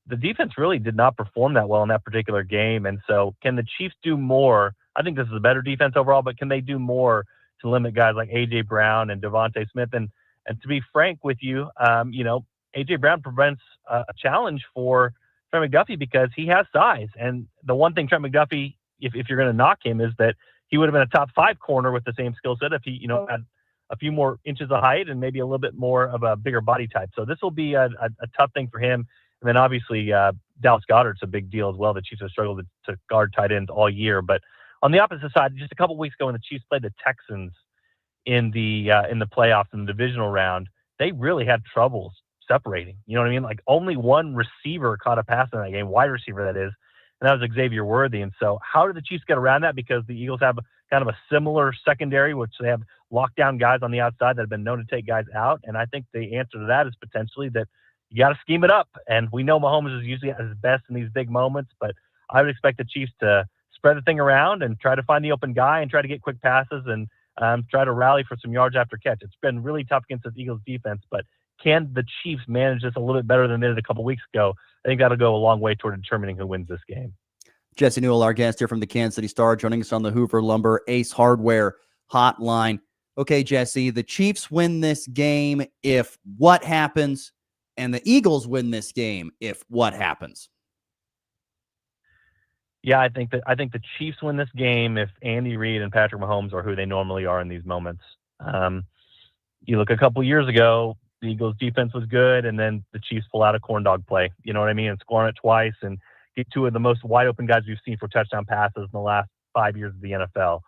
[SPEAKER 23] the defense really did not perform that well in that particular game. And so can the Chiefs do more? I think this is a better defense overall, but can they do more to limit guys like A.J. Brown and Devontae Smith? And to be frank with you, A.J. Brown prevents a challenge for Trent McDuffie because he has size. And the one thing Trent McDuffie, if you're going to knock him, is that he would have been a top 5 corner with the same skill set if he, had a few more inches of height and maybe a little bit more of a bigger body type. So this will be a tough thing for him. And then obviously Dallas Goedert's a big deal as well. The Chiefs have struggled to guard tight ends all year. But on the opposite side, just a couple weeks ago when the Chiefs played the Texans in the playoffs in the divisional round, they really had troubles separating. You know what I mean? Like only one receiver caught a pass in that game, wide receiver that is, and that was Xavier Worthy. And so how did the Chiefs get around that? Because the Eagles have kind of a similar secondary, which they have lockdown guys on the outside that have been known to take guys out. And I think the answer to that is potentially that you got to scheme it up. And we know Mahomes is usually at his best in these big moments, but I would expect the Chiefs to spread the thing around and try to find the open guy and try to get quick passes and try to rally for some yards after catch. It's been really tough against the Eagles defense, but can the Chiefs manage this a little bit better than they did a couple weeks ago? I think that'll go a long way toward determining who wins this game.
[SPEAKER 15] Jesse Newell, our guest here from the Kansas City Star, joining us on the Hoover Lumber Ace Hardware hotline. Okay, Jesse, the Chiefs win this game if what happens, and the Eagles win this game if what happens?
[SPEAKER 23] Yeah, I think the Chiefs win this game if Andy Reid and Patrick Mahomes are who they normally are in these moments. You look a couple years ago, the Eagles defense was good, and then the Chiefs pull out a corn dog play. You know what I mean? And scoring it twice and get two of the most wide open guys we've seen for touchdown passes in the last 5 years of the NFL.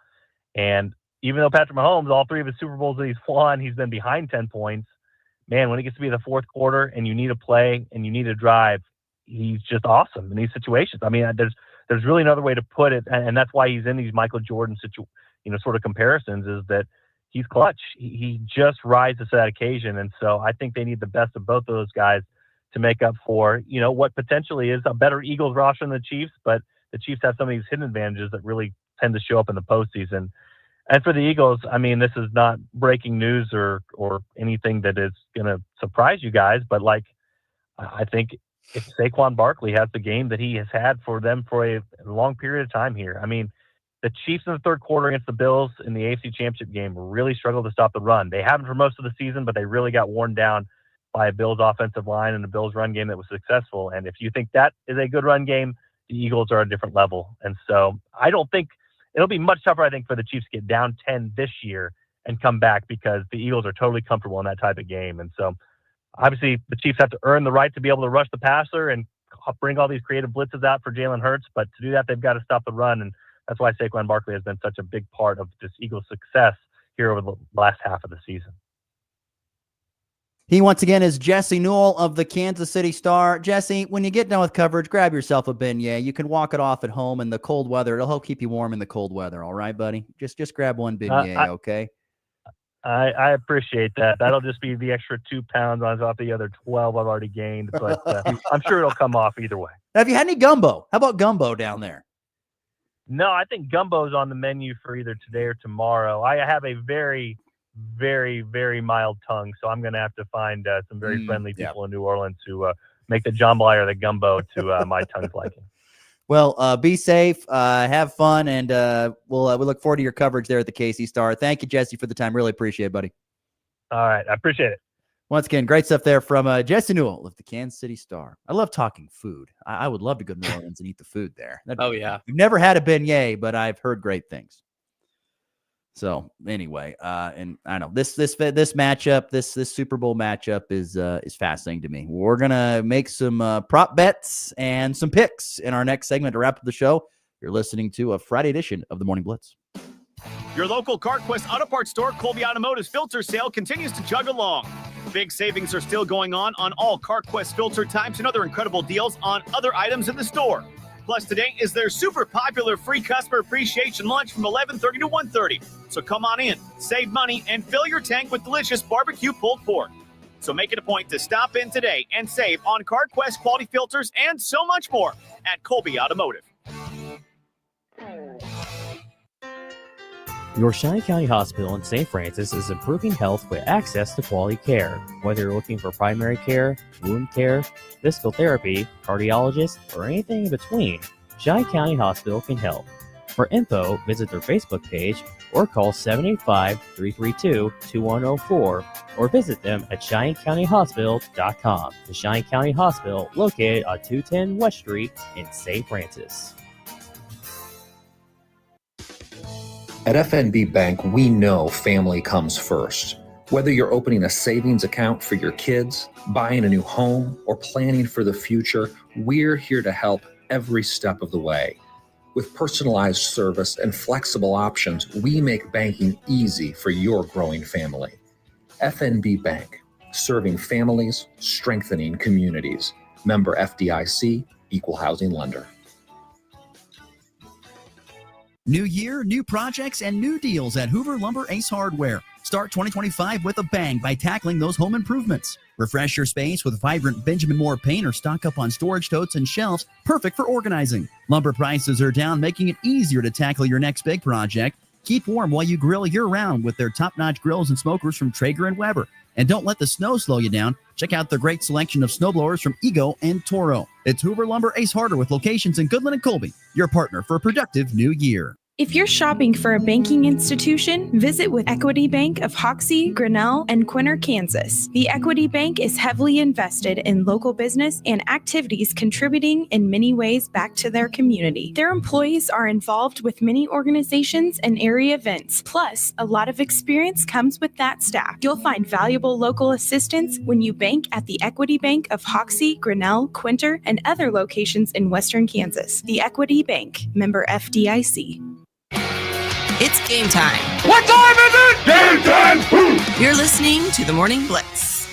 [SPEAKER 23] And even though Patrick Mahomes, all three of his Super Bowls that he's won, he's been behind 10 points. Man, when it gets to be the fourth quarter and you need a play and you need a drive, he's just awesome in these situations. I mean, there's really another way to put it, and that's why he's in these Michael Jordan sort of comparisons, is that he's clutch. He just rises to that occasion, and so I think they need the best of both of those guys to make up for, what potentially is a better Eagles roster than the Chiefs, but the Chiefs have some of these hidden advantages that really tend to show up in the postseason. And for the Eagles, I mean, this is not breaking news or anything that is going to surprise you guys, but I think if Saquon Barkley has the game that he has had for them for a long period of time here. I mean, the Chiefs in the third quarter against the Bills in the AFC Championship game really struggled to stop the run. They haven't for most of the season, but they really got worn down by a Bills offensive line and a Bills run game that was successful. And if you think that is a good run game, the Eagles are a different level. And so I don't think it'll be much tougher, I think, for the Chiefs to get down 10 this year and come back, because the Eagles are totally comfortable in that type of game. And so obviously the Chiefs have to earn the right to be able to rush the passer and bring all these creative blitzes out for Jalen Hurts. But to do that, they've got to stop the run. And that's why Saquon Barkley has been such a big part of this Eagles' success here over the last half of the season.
[SPEAKER 15] He once again is Jesse Newell of the Kansas City Star. Jesse, when you get done with coverage, grab yourself a beignet. You can walk it off at home in the cold weather. It'll help keep you warm in the cold weather. All right, buddy? Just grab one beignet, okay?
[SPEAKER 23] I appreciate that. That'll just be the extra 2 pounds on top of the other 12 I've already gained, but I'm sure it'll come off either way.
[SPEAKER 15] Have you had any gumbo? How about gumbo down there?
[SPEAKER 23] No, I think gumbo's on the menu for either today or tomorrow. I have a very, very, very mild tongue, so I'm going to have to find some very friendly people in New Orleans who make the jambalaya or the gumbo to my tongue's liking.
[SPEAKER 15] Well, be safe, have fun, and we'll look forward to your coverage there at the KC Star. Thank you, Jesse, for the time. Really appreciate it, buddy.
[SPEAKER 23] All right, I appreciate it.
[SPEAKER 15] Once again, great stuff there from Jesse Newell of the Kansas City Star. I love talking food. I would love to go to New Orleans and eat the food there.
[SPEAKER 22] Yeah.
[SPEAKER 15] We've never had a beignet, but I've heard great things. So anyway, and I know this matchup, this Super Bowl matchup is fascinating to me. We're gonna make some prop bets and some picks in our next segment to wrap up the show. You're listening to a Friday edition of the Morning Blitz.
[SPEAKER 5] Your local CarQuest Auto Parts store, Colby Automotive's filter sale continues to chug along. Big savings are still going on all CarQuest filter types and other incredible deals on other items in the store. Plus, today is their super popular free customer appreciation lunch from 11:30 to 1:30. So come on in, save money, and fill your tank with delicious barbecue pulled pork. So make it a point to stop in today and save on CarQuest quality filters and so much more at Colby Automotive.
[SPEAKER 6] Your Cheyenne County Hospital in St. Francis is improving health with access to quality care. Whether you're looking for primary care, wound care, physical therapy, cardiologist, or anything in between, Cheyenne County Hospital can help. For info, visit their Facebook page or call 785-332-2104 or visit them at CheyenneCountyHospital.com. The Cheyenne County Hospital, located on 210 West Street in St. Francis.
[SPEAKER 8] At FNB Bank, we know family comes first. Whether you're opening a savings account for your kids, buying a new home, or planning for the future, we're here to help every step of the way. With personalized service and flexible options, we make banking easy for your growing family. FNB Bank, serving families, strengthening communities. Member FDIC, Equal Housing Lender.
[SPEAKER 9] New year, new projects, and new deals at Hoover Lumber Ace Hardware. Start 2025 with a bang by tackling those home improvements. Refresh your space with vibrant Benjamin Moore paint or stock up on storage totes and shelves, perfect for organizing. Lumber prices are down, making it easier to tackle your next big project. Keep warm while you grill year-round with their top-notch grills and smokers from Traeger and Weber. And don't let the snow slow you down. Check out their great selection of snowblowers from Ego and Toro. It's Hoover Lumber Ace Hardware with locations in Goodland and Colby, your partner for a productive new year.
[SPEAKER 10] If you're shopping for a banking institution, visit with Equity Bank of Hoxie, Grinnell, and Quinter, Kansas. The Equity Bank is heavily invested in local business and activities contributing in many ways back to their community. Their employees are involved with many organizations and area events. Plus, a lot of experience comes with that staff. You'll find valuable local assistance when you bank at the Equity Bank of Hoxie, Grinnell, Quinter, and other locations in Western Kansas. The Equity Bank, member FDIC.
[SPEAKER 14] It's game time.
[SPEAKER 4] What time is it? Game time!
[SPEAKER 14] You're listening to the Morning Blitz.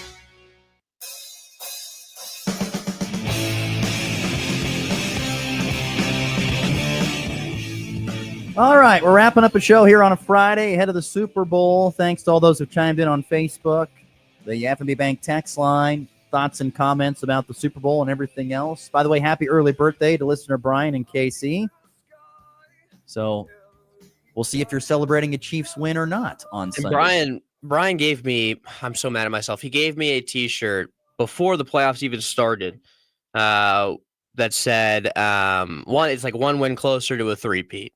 [SPEAKER 15] All right, we're wrapping up a show here on a Friday ahead of the Super Bowl. Thanks to all those who chimed in on Facebook, the F&B Bank text line, thoughts and comments about the Super Bowl and everything else. By the way, happy early birthday to listener Brian and KC. So we'll see if you're celebrating a Chiefs win or not on Sunday.
[SPEAKER 22] Brian gave me, I'm so mad at myself. He gave me a t-shirt before the playoffs even started that said, it's like one win closer to a three-peat.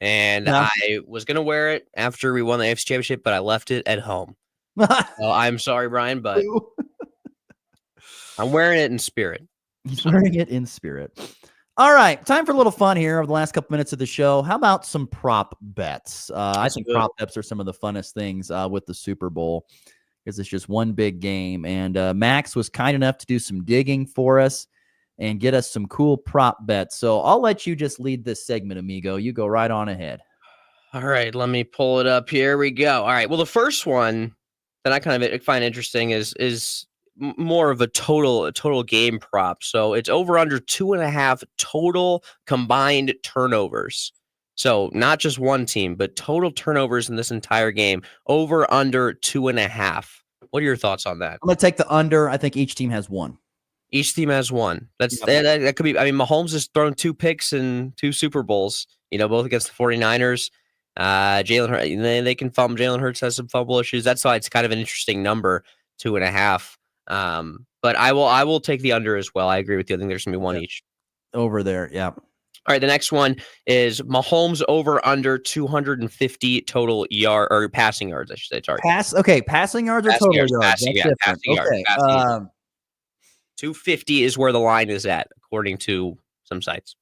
[SPEAKER 22] And I was going to wear it after we won the AFC Championship, but I left it at home. So I'm sorry, Brian, but I'm wearing it in spirit.
[SPEAKER 15] He's wearing it in spirit. All right, time for a little fun here over the last couple minutes of the show. How about some prop bets? I think prop bets are some of the funnest things with the Super Bowl because it's just one big game. And Max was kind enough to do some digging for us and get us some cool prop bets. So I'll let you just lead this segment, amigo. You go right on ahead.
[SPEAKER 22] All right, let me pull it up. Here we go. All right, well, the first one that I kind of find interesting is more of a total game prop. So it's over under 2.5 total combined turnovers. So not just one team, but total turnovers in this entire game, over under 2.5. What are your thoughts on that?
[SPEAKER 15] I'm going to take the under. I think each team has one.
[SPEAKER 22] Each team has one. That could be, I mean, Mahomes has thrown 2 picks in 2 Super Bowls, both against the 49ers. Jalen Hurts, they can fumble. Jalen Hurts has some fumble issues. That's why it's kind of an interesting number, 2.5. But I will take the under as well. I agree with you. I think there's gonna be one each
[SPEAKER 15] over there. Yeah.
[SPEAKER 22] All right. The next one is Mahomes over under 250 total passing yards. I should say. Sorry.
[SPEAKER 15] Passing yards or total yards.
[SPEAKER 22] Passing yards. 250 is where the line is at, according to some sites.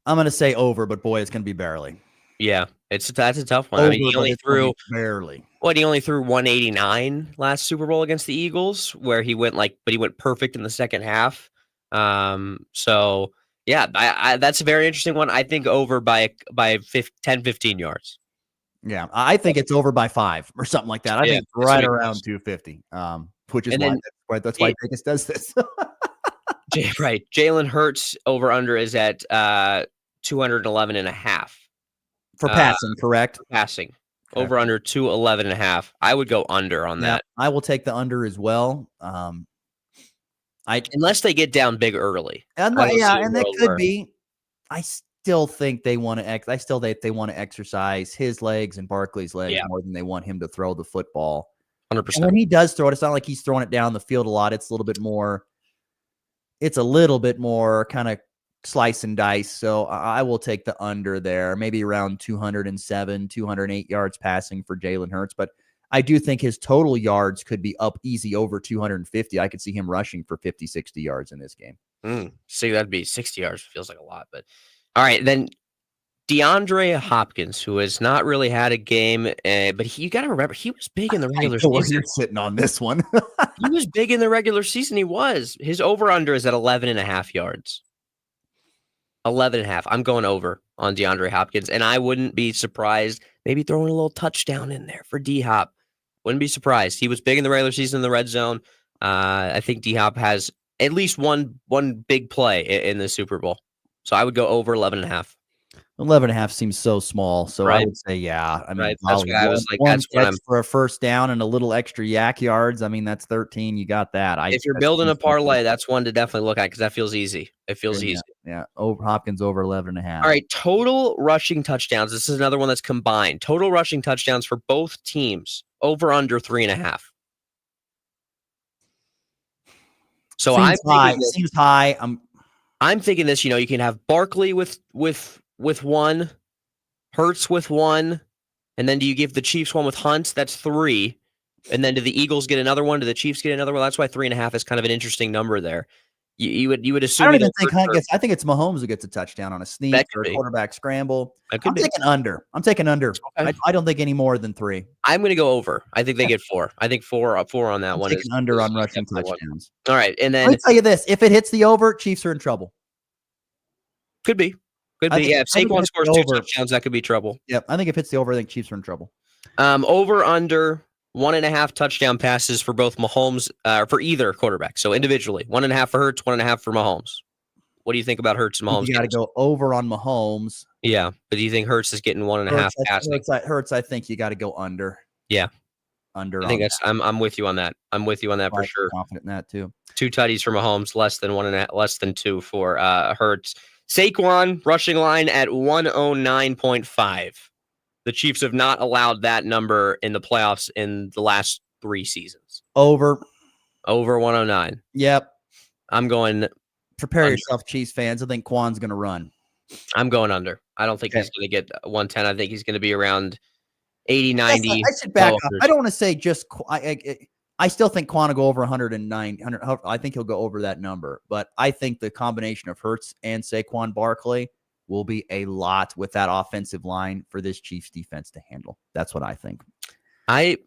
[SPEAKER 15] I'm gonna say over, but boy, it's gonna be barely.
[SPEAKER 22] Yeah, that's a tough one.
[SPEAKER 15] Over,
[SPEAKER 22] I mean, he only threw
[SPEAKER 15] barely.
[SPEAKER 22] He only threw 189 last Super Bowl against the Eagles, where he went he went perfect in the second half. So yeah, that's a very interesting one. I think over by 10-15 yards.
[SPEAKER 15] Yeah, I think it's over by 5 or something like that. I think right around 250. Which is that's why Vegas does this.
[SPEAKER 22] Right, Jalen Hurts over under is at 211.5.
[SPEAKER 15] For passing, correct?
[SPEAKER 22] For passing. Okay. Over under 211.5. I would go under on that.
[SPEAKER 15] I will take the under as well.
[SPEAKER 22] Unless they get down big early.
[SPEAKER 15] And that could be. I still think they want to they want to exercise his legs and Barkley's legs more than they want him to throw the football.
[SPEAKER 22] 100%.
[SPEAKER 15] And when he does throw it, it's not like he's throwing it down the field a lot. It's a little bit more kind of slice and dice. So I will take the under there, maybe around 207, 208 yards passing for Jalen Hurts. But I do think his total yards could be up easy over 250. I could see him rushing for 50, 60 yards in this game.
[SPEAKER 22] See, that'd be 60 yards. Feels like a lot. But all right, then DeAndre Hopkins, who has not really had a game, but you got to remember, he was big in the regular season.
[SPEAKER 15] You're sitting on this one.
[SPEAKER 22] He was big in the regular season. He was. His over-under is at 11.5 yards. 11.5. I'm going over on DeAndre Hopkins, and I wouldn't be surprised maybe throwing a little touchdown in there for D-Hop. Wouldn't be surprised. He was big in the regular season in the red zone. I think D-Hop has at least one big play in the Super Bowl. So I would go over 11.5.
[SPEAKER 15] 11.5 seems so small. So I
[SPEAKER 22] Right.
[SPEAKER 15] would say, yeah. I mean,
[SPEAKER 22] Right. That's what I was like.
[SPEAKER 15] one
[SPEAKER 22] That's what
[SPEAKER 15] catch for a first down and a little extra yak yards. I mean, that's 13. You got that.
[SPEAKER 22] If you're building a parlay, that's one to definitely look at because that feels easy. It feels easy.
[SPEAKER 15] Yeah. Over Hopkins over 11.5.
[SPEAKER 22] All right. Total rushing touchdowns. This is another one that's combined. Total rushing touchdowns for both teams over under 3.5. So
[SPEAKER 15] Seems high. Seems high.
[SPEAKER 22] I'm thinking this. You can have Barkley with one, Hurts with one, and then do you give the Chiefs one with Hunt? That's 3. And then do the Eagles get another one? Do the Chiefs get another one? That's why 3.5 is kind of an interesting number there. You would assume.
[SPEAKER 15] I don't even think Hunt gets. I think it's Mahomes who gets a touchdown on a sneak or a quarterback scramble. I'm taking under. Okay. I don't think any more than 3.
[SPEAKER 22] I'm going to go over. I think they get 4. I think 4 on that one.
[SPEAKER 15] Taking under on rushing touchdowns.
[SPEAKER 22] All right, and then
[SPEAKER 15] let me tell you this: if it hits the over, Chiefs are in trouble.
[SPEAKER 22] Could be. Yeah, if Saquon scores 2 touchdowns, that could be trouble.
[SPEAKER 15] Yep, I think if it's the over, I think Chiefs are in trouble.
[SPEAKER 22] Over under 1.5 touchdown passes for both Mahomes, for either quarterback. So individually, 1.5 for Hurts, 1.5 for Mahomes. What do you think about Hurts and Mahomes?
[SPEAKER 15] You got to go over on Mahomes.
[SPEAKER 22] Yeah, but do you think Hurts is getting 1.5 passing?
[SPEAKER 15] Hurts, I think you got to go under.
[SPEAKER 22] Yeah,
[SPEAKER 15] under.
[SPEAKER 22] I think that's. I'm with you on that. I'm with you on that for sure.
[SPEAKER 15] Confident in that too.
[SPEAKER 22] 2 tutties for Mahomes, less than 2 for Hurts. Saquon rushing line at 109.5. The Chiefs have not allowed that number in the playoffs in the last 3 seasons.
[SPEAKER 15] Over
[SPEAKER 22] 109.
[SPEAKER 15] Yep.
[SPEAKER 22] I'm going.
[SPEAKER 15] Prepare yourself, Chiefs fans. I think Quan's going to run.
[SPEAKER 22] I'm going under. I don't think he's going to get 110. I think he's going to be around 80, 90.
[SPEAKER 15] I should back up. I don't want to say just. I still think Quan will go over 109. I think he'll go over that number. But I think the combination of Hurts and Saquon Barkley will be a lot with that offensive line for this Chiefs defense to handle. That's what I think.
[SPEAKER 22] I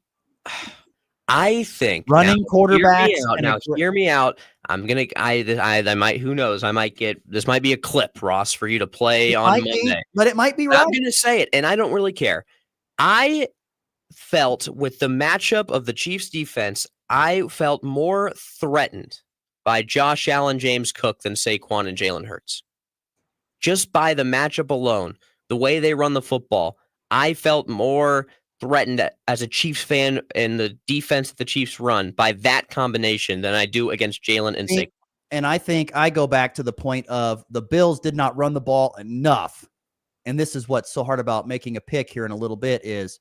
[SPEAKER 22] think
[SPEAKER 15] running quarterbacks.
[SPEAKER 22] Hear me out. I might. Who knows? I might get. This might be a clip, Ross, for you to play on Monday.
[SPEAKER 15] But it might be right.
[SPEAKER 22] I'm going to say it, and I don't really care. I felt with the matchup of the Chiefs defense, I felt more threatened by Josh Allen, James Cook than Saquon and Jalen Hurts. Just by the matchup alone, the way they run the football, I felt more threatened as a Chiefs fan in the defense that the Chiefs run by that combination than I do against Jalen and Saquon.
[SPEAKER 15] And I think I go back to the point of the Bills did not run the ball enough. And this is what's so hard about making a pick here in a little bit is,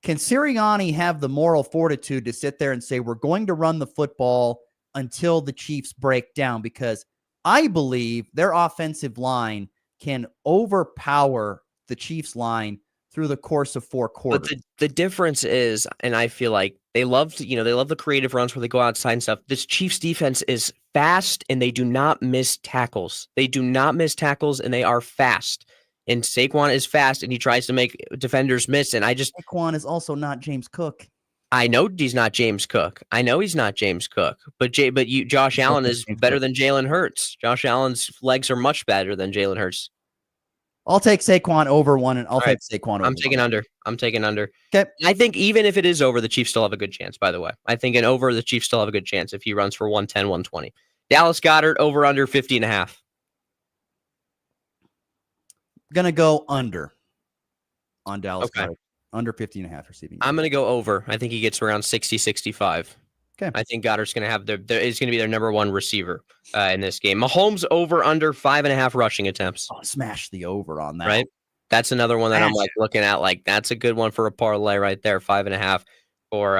[SPEAKER 15] can Sirianni have the moral fortitude to sit there and say, we're going to run the football until the Chiefs break down? Because I believe their offensive line can overpower the Chiefs line through the course of 4 quarters.
[SPEAKER 22] But the difference is, and I feel like they love the creative runs where they go outside and stuff. This Chiefs defense is fast and they do not miss tackles. And they are fast. And Saquon is fast, and he tries to make defenders miss. And
[SPEAKER 15] Saquon is also not James Cook.
[SPEAKER 22] I know he's not James Cook. But Josh Allen is better than Jalen Hurts. Josh Allen's legs are much better than Jalen Hurts.
[SPEAKER 15] I'll take Saquon over 1, and I'll take Saquon over.
[SPEAKER 22] I'm taking under.
[SPEAKER 15] Okay.
[SPEAKER 22] I think even if it is over, the Chiefs still have a good chance, by the way. I think the Chiefs still have a good chance if he runs for 110, 120. Dallas Goedert over under 50.5.
[SPEAKER 15] Gonna go under on Dallas. Okay. Under 50.5 receiving.
[SPEAKER 22] I'm gonna go over. I think he gets around 60, 65.
[SPEAKER 15] Okay.
[SPEAKER 22] I think Goddard's gonna have is gonna be their number 1 receiver in this game. Mahomes over under 5.5 rushing attempts.
[SPEAKER 15] Oh, smash the over on that.
[SPEAKER 22] Right. That's another one that I'm looking at. That's a good one for a parlay right there. 5.5 for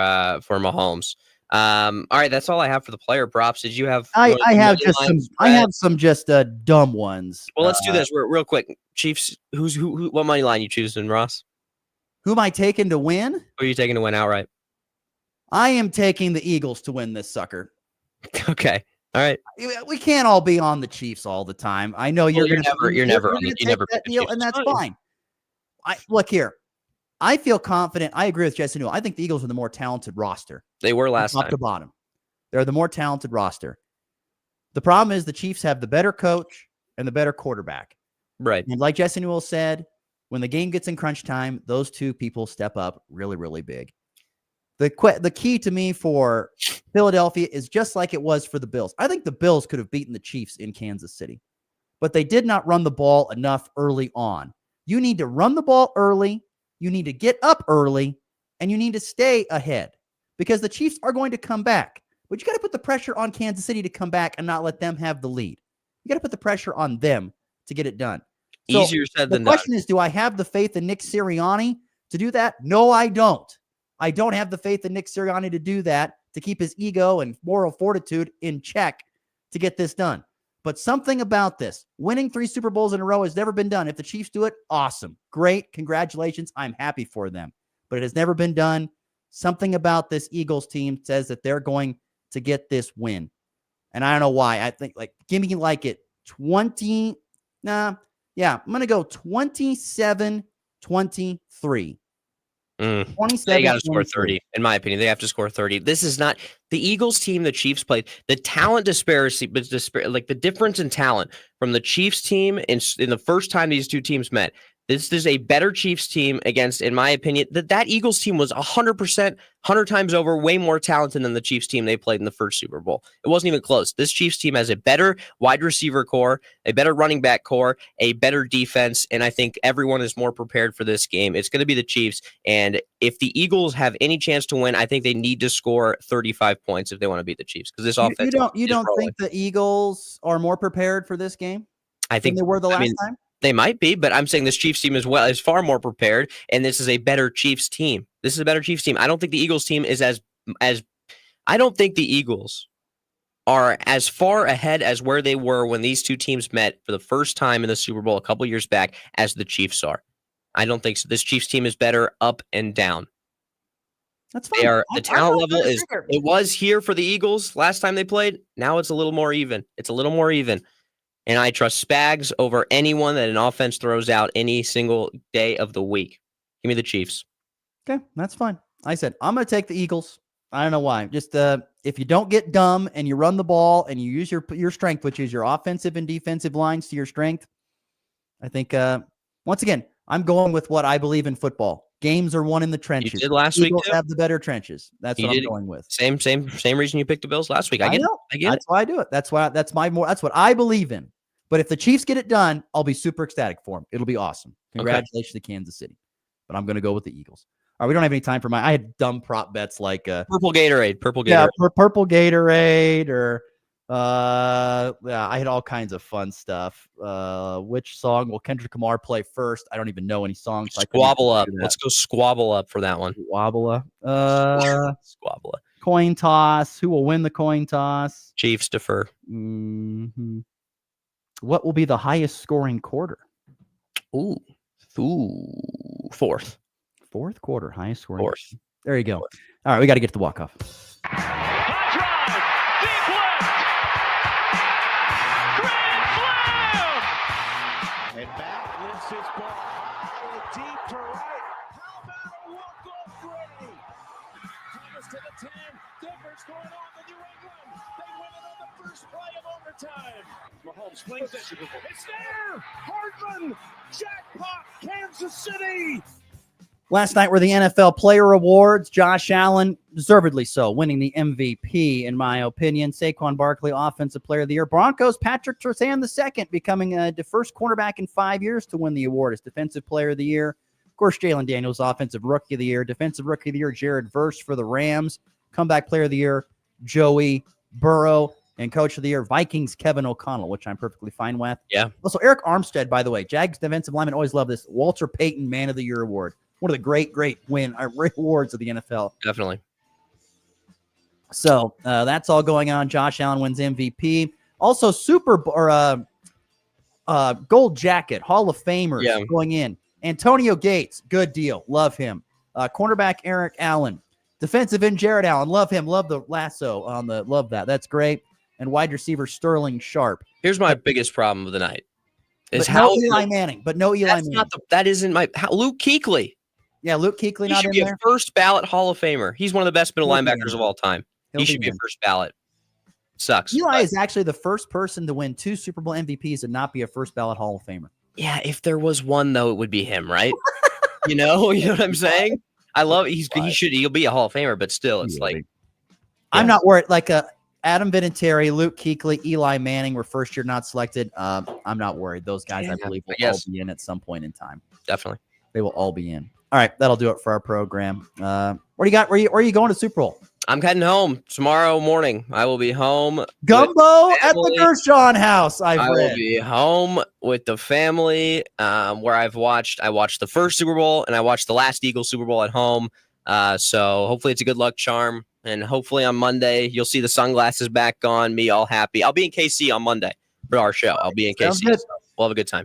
[SPEAKER 22] Mahomes. All right, that's all I have for the player props. Did you have?
[SPEAKER 15] I have some dumb ones.
[SPEAKER 22] Well, let's do this real quick. Chiefs. Who? What money line you choosing, Ross?
[SPEAKER 15] Who am I taking to win?
[SPEAKER 22] Who are you taking to win outright?
[SPEAKER 15] I am taking the Eagles to win this sucker.
[SPEAKER 22] Okay. All right.
[SPEAKER 15] We can't all be on the Chiefs all the time. I know you're never that deal, and that's fine. Look here. I feel confident. I agree with Jesse Newell. I think the Eagles are the more talented roster.
[SPEAKER 22] They were last time.
[SPEAKER 15] Top to bottom. They're the more talented roster. The problem is the Chiefs have the better coach and the better quarterback.
[SPEAKER 22] Right.
[SPEAKER 15] And like Jesse Newell said, when the game gets in crunch time, those two people step up really, really big. The key to me for Philadelphia is just like it was for the Bills. I think the Bills could have beaten the Chiefs in Kansas City, but they did not run the ball enough early on. You need to run the ball early. You need to get up early, and you need to stay ahead because the Chiefs are going to come back. But you got to put the pressure on Kansas City to come back and not let them have the lead. You got to put the pressure on them to get it done. So
[SPEAKER 22] Easier said than done.
[SPEAKER 15] The question is, do I have the faith in Nick Sirianni to do that? No, I don't. I don't have the faith in Nick Sirianni to do that, to keep his ego and moral fortitude in check to get this done. But something about this, winning 3 Super Bowls in a row has never been done. If the Chiefs do it, awesome. Great. Congratulations. I'm happy for them. But it has never been done. Something about this Eagles team says that they're going to get this win. And I don't know why. I think, give me it 20. I'm going to go 27-23. 27.
[SPEAKER 22] They got to score 30, in my opinion. They have to score 30. This is not the Eagles team the Chiefs played. The talent disparity, like the difference in talent from the Chiefs team in the first time these two teams met. This is a better Chiefs team against, in my opinion, that Eagles team was 100%, 100 times over, way more talented than the Chiefs team they played in the first Super Bowl. It wasn't even close. This Chiefs team has a better wide receiver core, a better running back core, a better defense, and I think everyone is more prepared for this game. It's going to be the Chiefs, and if the Eagles have any chance to win, I think they need to score 35 points if they want to beat the Chiefs, because this offense
[SPEAKER 15] You don't think the Eagles are more prepared for this game?
[SPEAKER 22] I think
[SPEAKER 15] than they were the last time?
[SPEAKER 22] They might be, but I'm saying this Chiefs team is far more prepared, and this is a better Chiefs team. This is a better Chiefs team. I don't think the Eagles team is I don't think the Eagles are as far ahead as where they were when these two teams met for the first time in the Super Bowl a couple years back as the Chiefs are. I don't think so. This Chiefs team is better up and down.
[SPEAKER 15] That's fine.
[SPEAKER 22] The talent level it was here for the Eagles last time they played. Now it's a little more even. And I trust Spags over anyone that an offense throws out any single day of the week. Give me the Chiefs.
[SPEAKER 15] Okay, that's fine. I said, I'm going to take the Eagles. I don't know why. Just if you don't get dumb and you run the ball and you use your strength, which is your offensive and defensive lines to your strength, I think, once again, I'm going with what I believe in football. Games are won in the trenches.
[SPEAKER 22] You did last
[SPEAKER 15] Eagles
[SPEAKER 22] week, too?
[SPEAKER 15] have the better trenches. That's what I'm going with.
[SPEAKER 22] Same reason you picked the Bills last week. I get it.
[SPEAKER 15] That's why I do it. That's what I believe in. But if the Chiefs get it done, I'll be super ecstatic for them. It'll be awesome. Congratulations to Kansas City. But I'm going to go with the Eagles. All right, we don't have any time for I had dumb prop bets like
[SPEAKER 22] purple Gatorade.
[SPEAKER 15] Yeah, purple Gatorade or I had all kinds of fun stuff. Which song will Kendrick Lamar play first? I don't even know any songs. So
[SPEAKER 22] Squabble Up. Let's go Squabble Up for that one.
[SPEAKER 15] Squabble Up.
[SPEAKER 22] Squabble Up.
[SPEAKER 15] Coin toss. Who will win the coin toss?
[SPEAKER 22] Chiefs defer.
[SPEAKER 15] Mm-hmm. What will be the highest scoring quarter?
[SPEAKER 22] Ooh, fourth.
[SPEAKER 15] Fourth quarter, highest scoring.
[SPEAKER 22] Fourth.
[SPEAKER 15] There you go. All right, we got to get to the walk-off.
[SPEAKER 17] And back lifts his ball deep to right. How about a walk-off Brady? Thomas to the 10. Denver's going on the New England. They win it on the first play of overtime. Mahomes flings it. It's there. Hardman. Jackpot. Kansas City.
[SPEAKER 15] Last night were the NFL Player Awards. Josh Allen, deservedly so, winning the MVP, in my opinion. Saquon Barkley, Offensive Player of the Year. Broncos, Patrick Surtain II, becoming the first cornerback in 5 years to win the award as Defensive Player of the Year. Of course, Jalen Daniels, Offensive Rookie of the Year. Defensive Rookie of the Year, Jared Verse for the Rams. Comeback Player of the Year, Joey Burrow. And Coach of the Year, Vikings, Kevin O'Connell, which I'm perfectly fine with.
[SPEAKER 22] Yeah.
[SPEAKER 15] Also, Eric Armstead, by the way, Jags defensive lineman, always love this. Walter Payton, Man of the Year Award. One of the great awards of the NFL.
[SPEAKER 22] Definitely.
[SPEAKER 15] So that's all going on. Josh Allen wins MVP. Also, Gold Jacket, Hall of Famers going in. Antonio Gates, good deal. Love him. Cornerback Eric Allen. Defensive end Jared Allen. Love him. Love the lasso on the. Love that. That's great. And wide receiver Sterling Sharp.
[SPEAKER 22] Here's my biggest problem of the night.
[SPEAKER 15] No Eli Manning.
[SPEAKER 22] That isn't Luke Kuechly.
[SPEAKER 15] Yeah, Luke Kuechly
[SPEAKER 22] He
[SPEAKER 15] not
[SPEAKER 22] should
[SPEAKER 15] in
[SPEAKER 22] be
[SPEAKER 15] there.
[SPEAKER 22] a first ballot Hall of Famer. He's one of the best middle
[SPEAKER 15] He'll be
[SPEAKER 22] linebackers
[SPEAKER 15] in
[SPEAKER 22] of all time.
[SPEAKER 15] He'll
[SPEAKER 22] He
[SPEAKER 15] be
[SPEAKER 22] should be a
[SPEAKER 15] in.
[SPEAKER 22] first ballot. Sucks.
[SPEAKER 15] Eli is actually the first person to win 2 Super Bowl MVPs and not be a first ballot Hall of Famer.
[SPEAKER 22] Yeah, if there was one though, it would be him, right? you know what I'm saying? I love he'll be a Hall of Famer, but still, it's like
[SPEAKER 15] I'm not worried. Like Adam Vinatieri, Luke Kuechly, Eli Manning were first year not selected. I'm not worried. Those guys, I believe, will all be in at some point in time.
[SPEAKER 22] Definitely,
[SPEAKER 15] they will all be in. All right, that'll do it for our program. What do you got? Where are you going to Super Bowl?
[SPEAKER 22] I'm heading home tomorrow morning. I will be home.
[SPEAKER 15] Gumbo at the Gershon house. I
[SPEAKER 22] will be home with the family. Where I watched the first Super Bowl and I watched the last Eagles Super Bowl at home. So hopefully it's a good luck charm. And hopefully on Monday you'll see the sunglasses back on. Me all happy. I'll be in KC on Monday for our show. I'll be in KC. So we'll have a good time.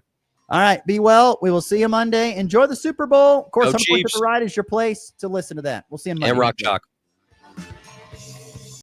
[SPEAKER 15] All right, be well. We will see you Monday. Enjoy the Super Bowl. Of course,
[SPEAKER 22] Go
[SPEAKER 15] Home Place
[SPEAKER 22] Chiefs.
[SPEAKER 15] at the Ride is your place to listen to that. We'll see you Monday.
[SPEAKER 22] And Rock Chalk.